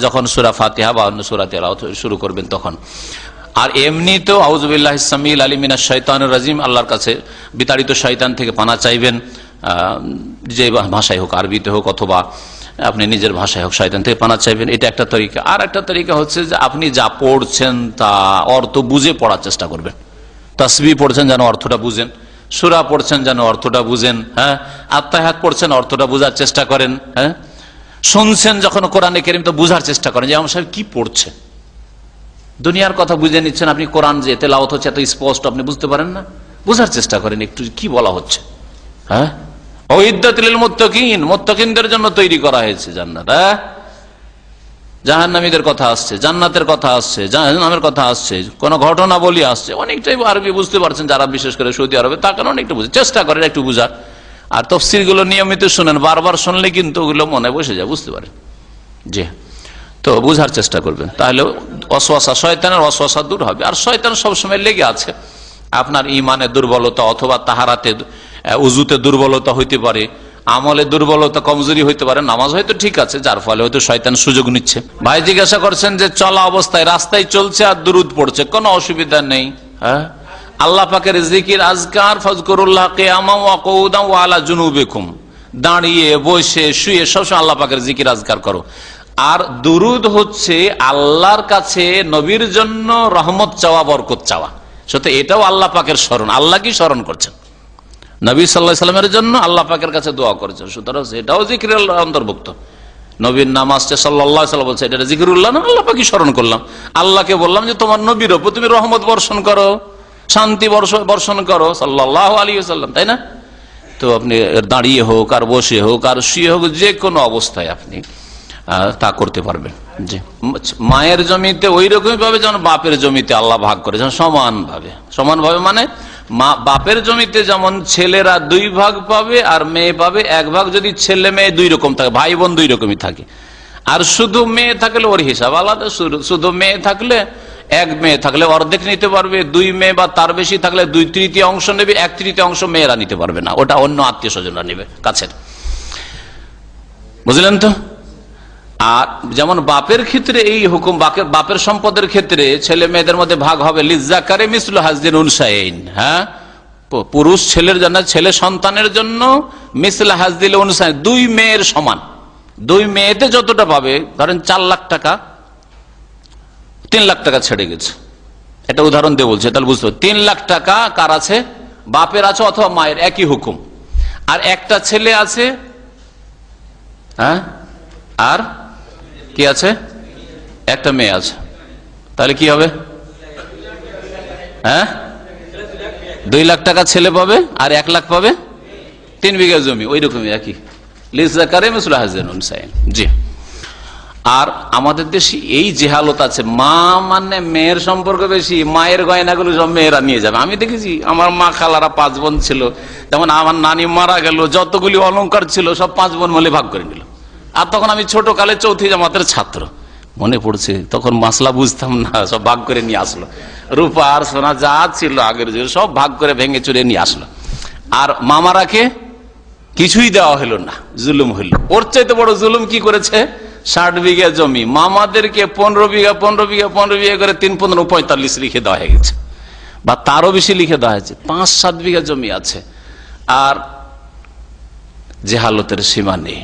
যখন সূরা ফাতিহা বা অন্য সূরা তেলাওয়াত শুরু করবেন তখন। আর এমনিতেও আউযু বিল্লাহিস সামিউল আলিম মিনাশ শাইতানির রাজিম, আল্লাহর কাছে বিতাড়িত শয়তান থেকে পানা চাইবেন, যে ভাষায় হোক, আরবিতে হোক অথবা আপনি নিজের ভাষায় হোক, শয়তান থেকে পানা চাইবেন। এটা একটা তরিকা। আর একটা তরিকা হচ্ছে যে আপনি যা পড়ছেন তা অর্থ বুঝে পড়ার চেষ্টা করবেন। তাসবিহ পড়ছেন যেন অর্থটা বুঝেন, সূরা পড়ছেন যেন অর্থটা বুঝেন, হ্যাঁ, আত্তাহিয়াত পড়ছেন অর্থটা বুঝার চেষ্টা করেন, হ্যাঁ, শুনছেন যখন কোরআনে কারীম তো বুঝার চেষ্টা করেন যে ইমাম সাহেব কি পড়ছে। দুনিয়ার কথা বুঝে নিচ্ছেন আপনি, কোরআন যে তেলাওয়াত হচ্ছে এত স্পষ্ট আপনি বুঝতে পারেন না, বুঝার চেষ্টা করেন একটু কি বলা হচ্ছে। হ্যাঁ, উইদ্দাতুল মুত্তাকিন, মুত্তাকিনদের জন্য তৈরি করা হয়েছে জান্নাত। জাহান্নামীদের কথা আসছে, জান্নাতের কথা আসছে, জাহান্নামের কথা আসছে, কোন ঘটনা বলি আসছে, অনেকটাই আরবি বুঝতে পারছেন যারা বিশেষ করে সৌদি আরবে, তার কারণে একটু বুঝে চেষ্টা করেন একটু বুঝার। আর তাফসীর গুলো নিয়মিত শুনেন, বারবার শুনলে কিন্তু ওগুলো মনে বসে যায়, বুঝতে পারেন। জি, তো বুঝার চেষ্টা করবেন, তাহলে ওয়াসওয়াসা, শয়তানের ওয়াসওয়াসা দূর হবে। আর শয়তান সবসময় লেগে আছে, আপনার ঈমানে দুর্বলতা অথবা তাহারাতে উযুতে দুর্বলতা হইতে পারে, আমলে দুর্বলতা কমজোরি হইতে পারে, নামাজ হয়তো ঠিক আছে, যার ফলে হয়তো শয়তান সুযোগ নিচ্ছে। ভাই জিজ্ঞাসা করছেন যে চলা অবস্থায় রাস্তায় চলছে আর দুরুদ পড়ছে, কোনো অসুবিধা নেই। হ্যাঁ, আল্লাহ পাকের জিকির আজকার, ফাজকুরুল্লাহ কিয়ামান ওয়া কুউদান ওয়া আলা জুনুবিকুম, দাঁড়িয়ে বসে শুয়ে সবসময় আল্লাহ পাকের জিকির আজকার করো। আর দুরুদ হচ্ছে আল্লাহর কাছে নবীর জন্য রহমত চাওয়া, বরকত চাওয়া। সত্যি এটাও আল্লাহ পাকের স্মরণ, আল্লাহ কি স্মরণ করছেন, নবী সাল্লাল্লাহু আলাইহি সাল্লামের জন্য আল্লাহ পাকের কাছে দোয়া করেছেন, সুতরাং এটাও জিকিরের অন্তর্ভুক্ত। নবীর নামাজ সাল্লাল্লাহু আলাইহি ওয়াসাল্লাম বলছে এটা জিকিরুল্লাহ না, আল্লাহ পাকই স্মরণ করলাম। আল্লাহকে বললাম যে তোমার নবীর উপর তুমি রহমত বর্ষণ করো, শান্তি বর্ষণ করো সাল্লাল্লাহু আলাইহি ওয়াসাল্লাম, তাই না? তো আপনি দাঁড়িয়ে হোক আর বসে হোক আর শুয়ে হোক, যে কোনো অবস্থায় আপনি তা করতে পারবেন। জি, মায়ের জমিতে ওই রকমই ভাবে যেমন বাপের জমিতে আল্লাহ ভাগ করেছেন সমানভাবে, সমানভাবে মানে বাপের জমিতে যেমন ছেলেরা 2 ভাগ পাবে আর মেয়ে পাবে 1 ভাগ, যদি ছেলে মেয়ে 2 রকম থাকে, ভাই বোন 2 রকমই থাকে। আর শুধু মেয়ে থাকলে ওর হিসাব আলাদা, শুধু মেয়ে থাকলে 1 মেয়ে থাকলে অর্ধেক নিতে পারবে, 2 মেয়ে বা তার বেশি থাকলে 2/3 অংশ নেবে, 1/3 অংশ মেয়েরা নিতে পারবে না, ওটা অন্য আত্মীয় স্বজনরা নেবে কাছের, বুঝলেন তো? আর যেমন বাপের ক্ষেত্রে এই হুকুম, বাপের সম্পদের ক্ষেত্রে ছেলে মেয়েদের মধ্যে ভাগ হবে লিজ্জাকারে মিসলু হাজ্জিল উনসায়াইন। হ্যাঁ, পুরুষ ছেলের জন্য, ছেলে সন্তানের জন্য মিসলু হাজ্জিল উনসায়াইন, 2 মেয়ের সমান। 2 মেয়েতে যতটা পাবে, ধরেন 4 লাখ টাকা, 3 লাখ টাকা ছেড়ে গেছে, এটা উদাহরণ দিয়ে বলছে, তাহলে বুঝতে হবে 3 লাখ টাকা কার আছে, বাপের আছে অথবা মায়ের, একই হুকুম। আর একটা ছেলে আছে, হ্যাঁ, আর কি আছে, একটা মেয়ে আছে, তাহলে কি হবে? হ্যাঁ, 2 লাখ টাকা ছেলে পাবে আর 1 লাখ পাবে 3 বিঘা জমি, ওই রকমই একই লিজ্জাকারে মিসলু হাজ্জিল উনসায়াইন। জি, আর আমাদের দেশে এই জেহালত আছে, মা মানে মেয়ের সম্পর্ক বেশি, মায়ের গয়নাগুলো সব মেয়েরা নিয়ে যাবে। আমি দেখেছি আমার মা খালারা 5 বোন ছিল, যেমন আমার নানি মারা গেল, যতগুলি অলংকার ছিল সব 5 বোন মিলে ভাগ করে নিল, আর তখন আমি ছোট কালে চৌথি জামাতের ছাত্র, মনে পড়ছে তখন মাসলা বুঝতাম না, সব ভাগ করে নিয়ে আসলো, রূপা আর সোনা যা ছিল আগের যুগে সব ভাগ করে ভেঙে চুরে নিয়ে আসলো। আর মামারাকে কিছুই দেওয়া হলো না, জুলুম হইল। ওর চাইতে বড় জুলুম কি করেছে, 60 বিঘা জমি মামাদেরকে 15 বিঘা 15 বিঘা 15 বিঘা করে 3 15 45 লিখে দেওয়া হয়ে গেছে, বা তারও বেশি লিখে দেওয়া হয়েছে। 5-7 বিঘা জমি আছে, আর জেহালতের সীমা নেই।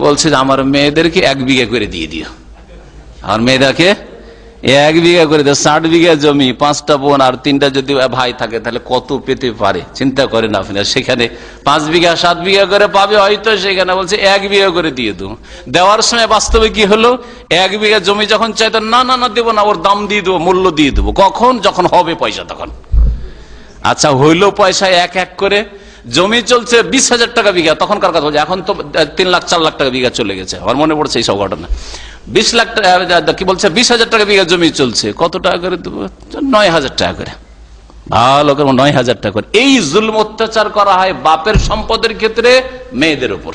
বলছে যে আমার মেয়েদেরকে 1 বিঘা করে দিয়ে দিও, আমার মেয়েদেরকে 1 বিঘা করে দিও। 60 বিঘা জমি, 5টা বোন আর 3টা যদি ভাই থাকে তাহলে কত পেতে পারে চিন্তা করেন আপনি। সেখানে 5 বিঘা 7 বিঘা করে পাবে হয়তো, সেখানে বলছে 1 বিঘা করে দিয়ে দেবো। দেওয়ার সময় বাস্তবে কি হলো, 1 বিঘা জমি যখন চাইতো, না না না দেবো না, ওর দাম দিয়ে দেবো, মূল্য দিয়ে দেবো। কখন, যখন হবে পয়সা তখন। আচ্ছা হইলো পয়সা এক এক করে, জমি চলছে 20,000 টাকা বিঘা, তখনকার কথা বলছে, এখন তো 3 লাখ 4 লাখ টাকা বিঘা চলে গেছে। আমার মনে পড়ছে এইসব ঘটনা। 20 লাখ টাকা কি বলছে, 20,000 টাকা বিঘা জমি চলছে, কত টাকা করে দেবো, 9,000 টাকা করে, ভালো করে 9,000 টাকা করে। এই জুলম অত্যাচার করা হয় বাপের সম্পদের ক্ষেত্রে মেয়েদের উপর,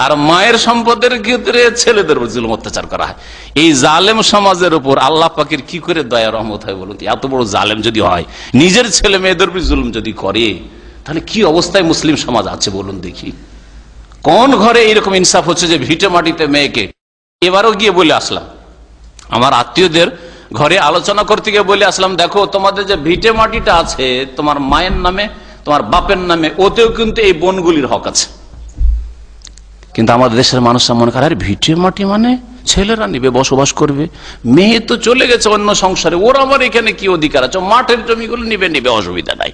আর মায়ের সম্পদের ক্ষেত্রে ছেলেদের উপর জুলম অত্যাচার করা হয়। এই জালেম সমাজের উপর আল্লাহ পাকের কি করে দয়া রহমত হয় বলুন? এত বড় জালেম যদি হয়, নিজের ছেলে মেয়েদের উপর জুলুম যদি করে, তাহলে কি অবস্থায় মুসলিম সমাজ আছে বলুন দেখি। কোন ঘরে এইরকম ইনসাফ হচ্ছে যে ভিটে মাটিতে মেয়েকে। এবারও গিয়ে বলে আসলাম, আমার আত্মীয়দের ঘরে আলোচনা করতে গিয়ে বলে আসলাম, দেখো তোমাদের যে ভিটে মাটিটা আছে তোমার মায়ের নামে, তোমার বাপের নামে, ওতেও কিন্তু এই বনগুলির হক আছে। কিন্তু আমাদের দেশের মানুষরা মনে করে, ভিটে মাটি মানে ছেলেরা নিবে, বসবাস করবে, মেয়ে তো চলে গেছে অন্য সংসারে, ওর আবার এখানে কি অধিকার আছে, মাঠের জমিগুলো নিবে, অসুবিধা নাই।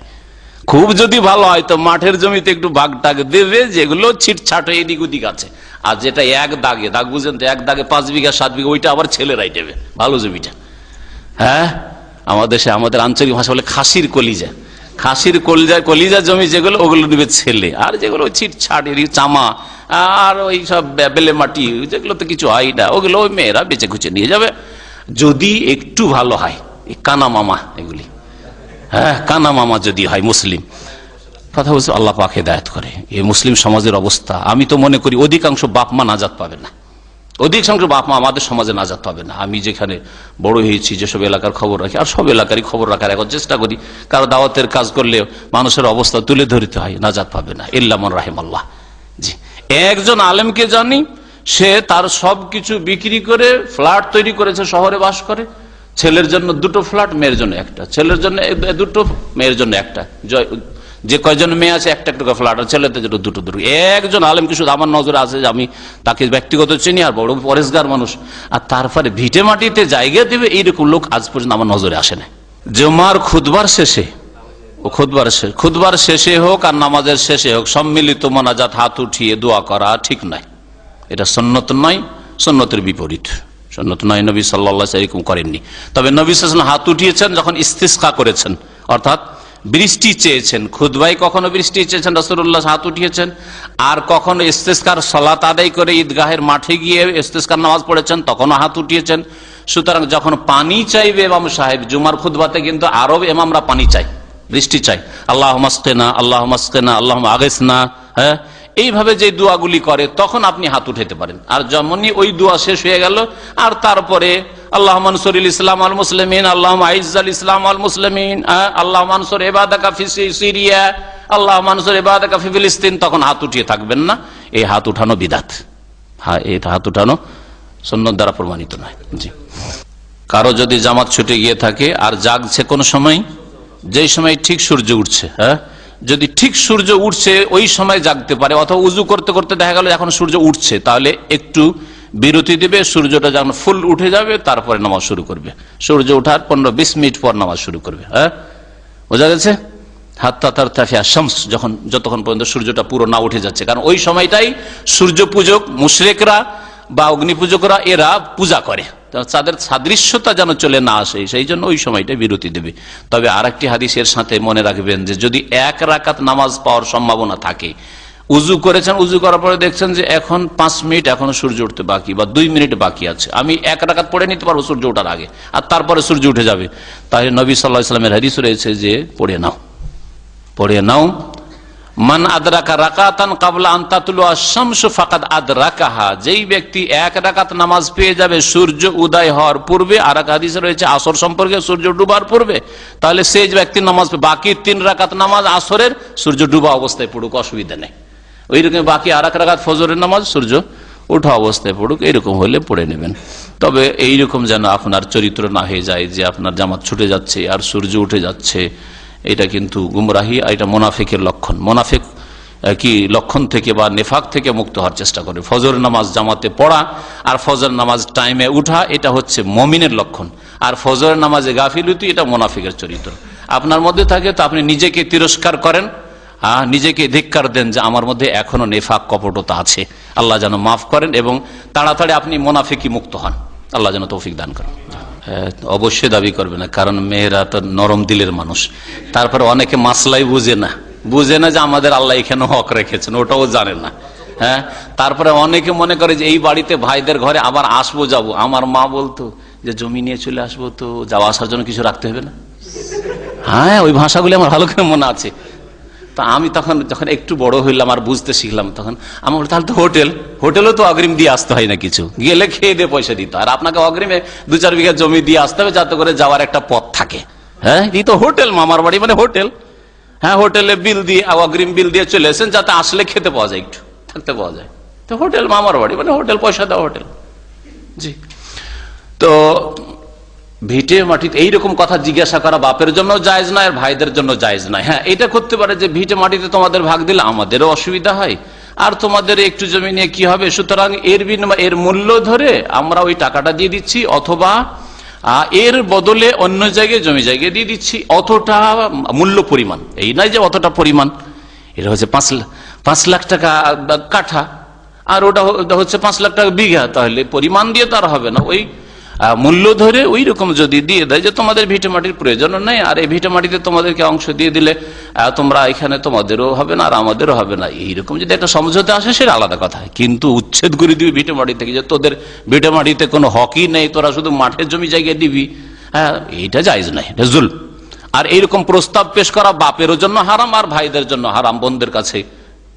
খুব যদি ভালো হয় তো মাঠের জমিতে একটু ভাগ টাগ দেবে, যেগুলো ছিটছাট এদিক ওদিক আছে। আর যেটা এক দাগে, দাগ বুঝেন তো, 1 দাগে 5 বিঘা 7 বিঘা, ওইটা আবার ছেলেরাই দেবে, ভালো জমিটা। হ্যাঁ, আমাদের দেশে আমাদের আঞ্চলিক ভাষা বলে খাসির কলিজা, খাসির কলিজা জমি যেগুলো, ওগুলো নেবে ছেলে। আর যেগুলো ছিটছাট চামা আর ওই সব বেলে মাটি, যেগুলো তো কিছু হয় না, ওগুলো ওই মেয়েরা বেঁচে খুঁচে নিয়ে যাবে। যদি একটু ভালো হয়, কানা মামা এগুলি, হ্যাঁ কানা মামা যদি হয় মুসলিম, কথা বলছে আল্লাহ পাক হেদায়েত করে। এই মুসলিম সমাজের অবস্থা, আমি তো মনে করি অধিকাংশ বাপ মা নাজাত পাবে না, অধিকাংশ বাপ মা আমাদের সমাজে নাজাত পাবে না। আমি যেখানে বড় হয়েছি, যেসব এলাকার খবর রাখি, আর সব এলাকারই খবর রাখার এখন চেষ্টা করি, কারো দাওয়াতের কাজ করলে মানুষের অবস্থা তুলে ধরতে হয়, নাজাত পাবে না ইল্লা মান রাহিমাল্লাহ। জি, একজন আলেমকে জানি, সে তার সবকিছু বিক্রি করে ফ্ল্যাট তৈরি করেছে, শহরে বাস করে, ছেলের জন্য 2টো ফ্ল্যাট, মেয়ের জন্য 1টা, ছেলের জন্য 2টো, মেয়ের জন্য 1টা, যে কয়জন মেয়ে আছে 1টা একটা ফ্ল্যাট, আর ছেলেদের জন্য 2টো। একজন আলেমকে শুধু আমার নজরে আছে, যে আমি তাকে ব্যক্তিগত চিনি, আর বড় পরেশগার মানুষ, আর তারপরে ভিটে মাটিতে জায়গা দেবে এইরকম লোক আজ পর্যন্ত আমার নজরে আসে না। জুমার খুতবার শেষে, খুতবার শেষে হোক আর নামাজের শেষে হোক, সম্মিলিত মোনাজাত, হাত উঠিয়ে দোয়া করা ঠিক নয়, এটা সুন্নত নয়, সুন্নতের বিপরীত, সুন্নত নয়। নবী সাল্লাল্লাহু আলাইহি ওয়াসাল্লাম এরকম করেননি। তবে নবী সাল্লাল্লাহু আলাইহি ওয়াসাল্লাম হাত উঠিয়েছেন যখন ইস্তিসকা করেছেন, অর্থাৎ বৃষ্টি চেয়েছেন। খুতবায় কখনো বৃষ্টি চেয়েছেন, রাসূলুল্লাহ হাত উঠিয়েছেন, আর কখনো ইস্তিসকার সালাত আদায় করে ঈদগাহের মাঠে গিয়ে ইস্তিসকার নামাজ পড়েছেন, তখনও হাত উঠিয়েছেন। সুতরাং যখন পানি চাইবে ইমাম সাহেব, জুমার খুতবাতে কিন্তু আরব ইমামরা পানি চাই, বৃষ্টি চাই, আল্লাহুম্মা আসকিনা, আল্লাহুম্মা আসকিনা, আল্লাহুম্মা আগিসনা, হ্যাঁ, এইভাবে যে দোয়াগুলি করে, তখন আপনি হাত উঠাতে পারেন। আর যেমনই ওই দোয়া শেষ হয়ে গেল, আর তারপরে আল্লাহুম্মা আনসুরিল ইসলাম আল মুসলিমিন, আল্লাহুম্মা আইজ্জাল ইসলাম আল মুসলিমিন, আল্লাহুম্মা আনসুর ইবাদাকা ফি সিরিয়া, আল্লাহুম্মা আনসুর ইবাদাকা ফি ফিলিস্তিন, তখন হাত উঠিয়ে থাকবেন না। এই হাত উঠানো বিদআত, হ্যাঁ, এই হাত উঠানো সুন্নাত দ্বারা প্রমাণিত নয়। জি, কারো যদি জামাত ছুটে গিয়ে থাকে আর জাগছে কোন সময়, যেই সময় ঠিক সূর্য উঠছে, হ্যাঁ, যদি ঠিক সূর্য উঠছে ওই সময় জাগতে পারে, অথবা উজু করতে করতে দেখা গেল এখন সূর্য উঠছে, তাহলে একটু বিরতি দিবে, সূর্যটা যখন ফুল উঠে যাবে তারপরে নামাজ শুরু করবে। সূর্য ওঠার 15-20 মিনিট পর নামাজ শুরু করবে, হ্যাঁ, বোঝা গেছে। হাত্তা তারতাফিয়া শামস, যতক্ষণ পর্যন্ত সূর্যটা পুরো না উঠে যাচ্ছে, কারণ ওই সময়টাই সূর্য পূজক মুশরিকরা বা অগ্নি পূজকরা এরা পূজা করে, তাদের সাদৃশ্যতা যেন চলে না আসে, সেই জন্য ওই সময়টা বিরতি দেবে। তবে আরেকটি হাদিসের সাথে মনে রাখবেন যে যদি 1 রাকাত নামাজ পাওয়ার সম্ভাবনা থাকে, উজু করেছেন, উজু করার পরে দেখছেন যে এখন 5 মিনিট এখনো সূর্য উঠতে বাকি, বা 2 মিনিট বাকি আছে, আমি 1 রাকাত পড়ে নিতে পারবো সূর্য ওঠার আগে, আর তারপরে সূর্য উঠে যাবে, তাহলে নবী সাল্লাল্লাহু আলাইহি ওয়াসাল্লামের হাদিস রয়েছে যে পড়ে নাও, মান আদরাকা রাকাতান ক্বাবলা আন তাতলুআ আশ-শামসু ফাকাদ আদরাকাহা, যেই ব্যক্তি এক রাকাত নামাজ পেয়ে যাবে সূর্য উদয় হওয়ার পূর্বে, আর এক হাদিসে রয়েছে আসর সম্পর্কে সূর্য ডুবার পূর্বে, তাহলে সেই ব্যক্তি নামাজ, বাকি 3 রাকাত নামাজ আসরের সূর্য ডুবা অবস্থায় পড়ুক, অসুবিধা নেই। ওইরকম বাকি আর এক রাকাত ফজরের নামাজ সূর্য ওঠা অবস্থায় পড়ুক, এরকম হলে পড়ে নেবেন। তবে এইরকম যেন আপনার চরিত্র না হয়ে যায় যে আপনার জামাত ছুটে যাচ্ছে আর সূর্য উঠে যাচ্ছে, এটা কিন্তু গুমরাহি, এটা মুনাফিকের লক্ষণ। মুনাফিক কি লক্ষণ থেকে বা নেফাক থেকে মুক্ত হওয়ার চেষ্টা করে। ফজর নামাজ জামাতে পড়া আর ফজর নামাজ টাইমে উঠা, এটা হচ্ছে মুমিনের লক্ষণ। আর ফজর নামাজে গাফিলতি, এটা মুনাফিকের চরিত্র আপনার মধ্যে থাকে। তো আপনি নিজেকে তিরস্কার করেন, নিজেকে ধিক্কার দেন যে আমার মধ্যে এখনো নেফাক কপটতা আছে, আল্লাহ যেন মাফ করেন এবং তাড়াতাড়ি আপনি মুনাফিকি মুক্ত হন, আল্লাহ যেন তৌফিক দান করেন। অবশ্যই দাবি করবে না, কারণ মেয়েরা তো নরম দিলের মানুষ। তারপরে অনেকে মাসলাই বুঝে না যে আমাদের আল্লাহ এখানে হক রেখেছেন, ওটাও জানে না। হ্যাঁ, তারপরে অনেকে মনে করে যে এই বাড়িতে ভাইদের ঘরে আবার আসবো যাবো। আমার মা বলতো যে জমি নিয়ে চলে আসবো, তো যাওয়া আসার জন্য কিছু রাখতে হবে না। হ্যাঁ, ওই ভাষাগুলি আমার ভালো করে মনে আছে। তা আমি তখন যখন একটু বড় হইলাম আর বুঝতে শিখলাম, তখন আমার তাহলে তো হোটেলও তো অগ্রিম দিয়ে আসতে হয় না, কিছু গেলে খেয়ে দিয়ে পয়সা দিতে, আর আপনাকে অগ্রিমে 2-4 বিঘা জমি দিয়ে আসতে হবে যাতে করে যাওয়ার একটা পথ থাকে। হ্যাঁ, এই তো হোটেল, মামার বাড়ি মানে হোটেল। হ্যাঁ, হোটেলে বিল দিয়ে, অগ্রিম বিল দিয়ে চলে এসেন যাতে আসলে খেতে পাওয়া যায়, একটু থাকতে পাওয়া যায়। তো হোটেল মামার বাড়ি মানে হোটেল, পয়সা দেওয়া হোটেল। জি, তো ভিটে মাটিতে এইরকম কথা জিজ্ঞাসা করা বাপের জন্য জায়েজ নয় আর ভাইদের জন্য জায়েজ নয়। হ্যাঁ, এটা করতে পারে যে ভিটে মাটিতে তোমাদের ভাগ দিলে আমাদেরও অসুবিধা হয়, আর তোমাদের একটু জমি নিয়ে কি হবে, সুতরাং এর মূল্য ধরে আমরা ওই টাকাটা দিয়ে দিচ্ছি, অথবা এর বদলে অন্য জায়গায় জমি জায়গায় দিয়ে দিচ্ছি, অতটা মূল্য পরিমাণ। এই নয় যে অতটা পরিমাণ, এটা হচ্ছে 5 লাখ টাকা কাঠা আর ওটা হচ্ছে 5 লাখ টাকা বিঘা, তাহলে পরিমাণ দিয়ে তার হবে না, ওই মূল্য ধরে ওই রকম যদি দিয়ে দেয় যে তোমাদের ভিটে মাটির প্রয়োজন নেই, আর এই ভিটে মাটিতে তোমাদেরকে অংশ দিয়ে দিলে তোমরা এখানে তোমাদেরও হবে না আর আমাদেরও হবে না, এইরকম যদি একটা সমঝোতা আসে সেটা আলাদা কথা। কিন্তু উচ্ছেদ করে দিবি ভিটে মাটি থেকে, যে তোদের ভিটে মাটিতে কোনো হকই নেই, তোরা শুধু মাঠের জমি জায়গায় দিবি, হ্যাঁ, এইটা জায়েজ নাই, এটা জুলম। আর এইরকম প্রস্তাব পেশ করা বাপেরও জন্য হারাম আর ভাইদের জন্য হারাম। বোনদের কাছে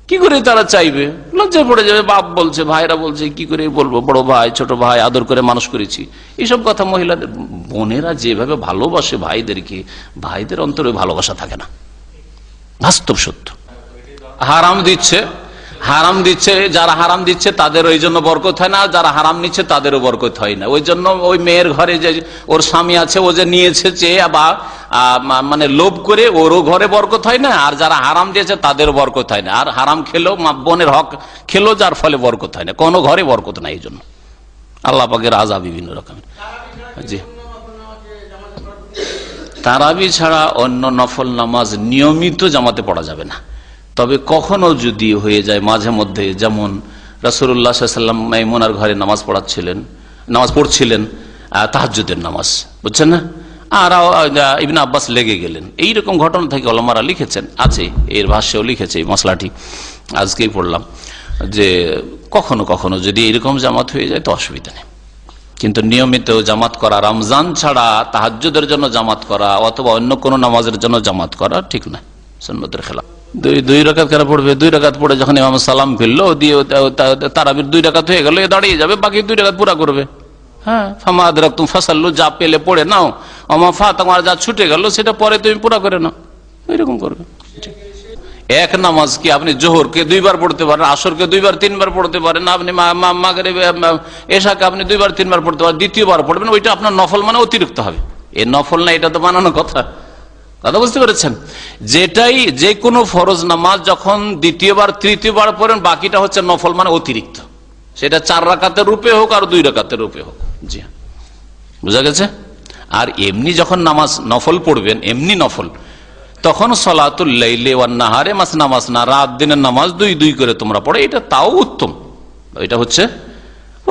কি করে তারা চাইবে, লজ্জা পড়ে যাবে, বাপ বলছে, ভাইরা বলছে, কি করে বলবো, বড় ভাই ছোট ভাই আদর করে মানুষ করেছি, এইসব কথা মহিলাদের। বোনেরা যেভাবে ভালোবাসে ভাইদেরকে, ভাইদের অন্তরে ভালোবাসা থাকে না, বাস্তব সত্য। হারাম দিচ্ছে, যারা হারাম দিচ্ছে তাদের ওই জন্য বরকত হয় না, আর যারা হারাম নিচ্ছে তাদেরও বরকত হয় না। ওই জন্য ওই মেয়ের ঘরে যে ওর স্বামী আছে, ও যে নিয়েছে চেয়ে বা মানে লোভ করে, ওরও ঘরে বরকত হয় না, আর যারা হারাম দিয়েছে তাদেরও বরকত হয় না। আর হারাম খেলেও, বোনের হক খেলো, যার ফলে বরকত হয় না, কোনো ঘরে বরকত নাই। এই জন্য আল্লাহ পাকের আযাব বিভিন্ন রকমের। জি, তারাবি ছাড়া অন্য নফল নামাজ নিয়মিত জামাতে পড়া যাবে না। তবে কখনো যদি হয়ে যায় মাঝে মধ্যে, যেমন রাসূলুল্লাহ সাল্লাল্লাহু আলাইহি ওয়াসাল্লাম মাইমুনার ঘরে নামাজ পড়ছিলেন তাহাজ্জুদের নামাজ, বুঝছেন না, আর ইবনে আব্বাস লেগে গেলেন, এইরকম ঘটনা থেকে ওলামারা লিখেছেন, আছে এর ভাষ্যেও লিখেছে এই মশলাটি, আজকেই পড়লাম, যে কখনো কখনো যদি এরকম জামাত হয়ে যায় তো অসুবিধা নেই। কিন্তু নিয়মিত জামাত করা, রমজান ছাড়া তাহাজ্জুদের জন্য জামাত করা অথবা অন্য কোন নামাজের জন্য জামাত করা ঠিক নয়, সুন্নতের খেলাফ। 2 রাকাত কেন পড়বে? 2 রাকাত পড়ে যখন ইমাম সালাম ফিরলো, দিয়ে তারাবির 2 রাকাত হয়ে গেল, এ দাঁড়িয়ে যাবে, বাকি 2 রাকাত পুরা করবে। হ্যাঁ, ফামা আদরাকতুম ফাসাল্লু, যা পেলে পড়ে নাও, ওমা ফাতাকুম, যা ছুটে গেল সেটা পরে তুমি পুরা করে নাও, এরকম করবে। এক নামাজ কি আপনি জোহরকে 2 বার পড়তে পারেন, আসরকে 2 বার 3 বার পড়তে পারেন, আপনি মাগরিব এশাকে আপনি 2 বার 3 বার পড়তে পারেন, দ্বিতীয়বার পড়বেন, ওইটা আপনার নফল মানে অতিরিক্ত হবে। এ নফল না, এটা তো বানানো কথা বুঝতে পেরেছেন? যেটাই, যে কোনো ফরজ নামাজ যখন দ্বিতীয়বার তৃতীয়বার পড়েন, বাকিটা হচ্ছে নফল মানে অতিরিক্ত, সেটা 4 রাকাতের রূপে হোক আর 2 রাকাতের রূপে হোক। জি, বুঝা গেছে? আর এমনি যখন নামাজ নফল পড়বেন, এমনি নফল, তখন সলাতুল লাইলি ওয়ান নাহারে মাসনা মাসনা, রাত দিনের নামাজ 2 করে তোমরা পড়ে, এটা তাও উত্তম, এটা হচ্ছে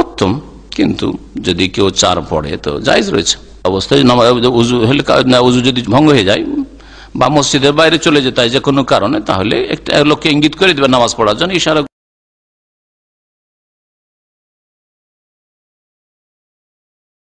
উত্তম। কিন্তু যদি কেউ 4 পড়ে তো জায়েজ রয়েছে অবস্থায়। উযু যদি ভঙ্গ হয়ে যায় বা মসজিদের বাইরে চলে যেতে হয় যে কোনো কারণে, তাহলে একটা লোককে ইঙ্গিত করে দিবে নামাজ পড়ার জন্য, ইশারা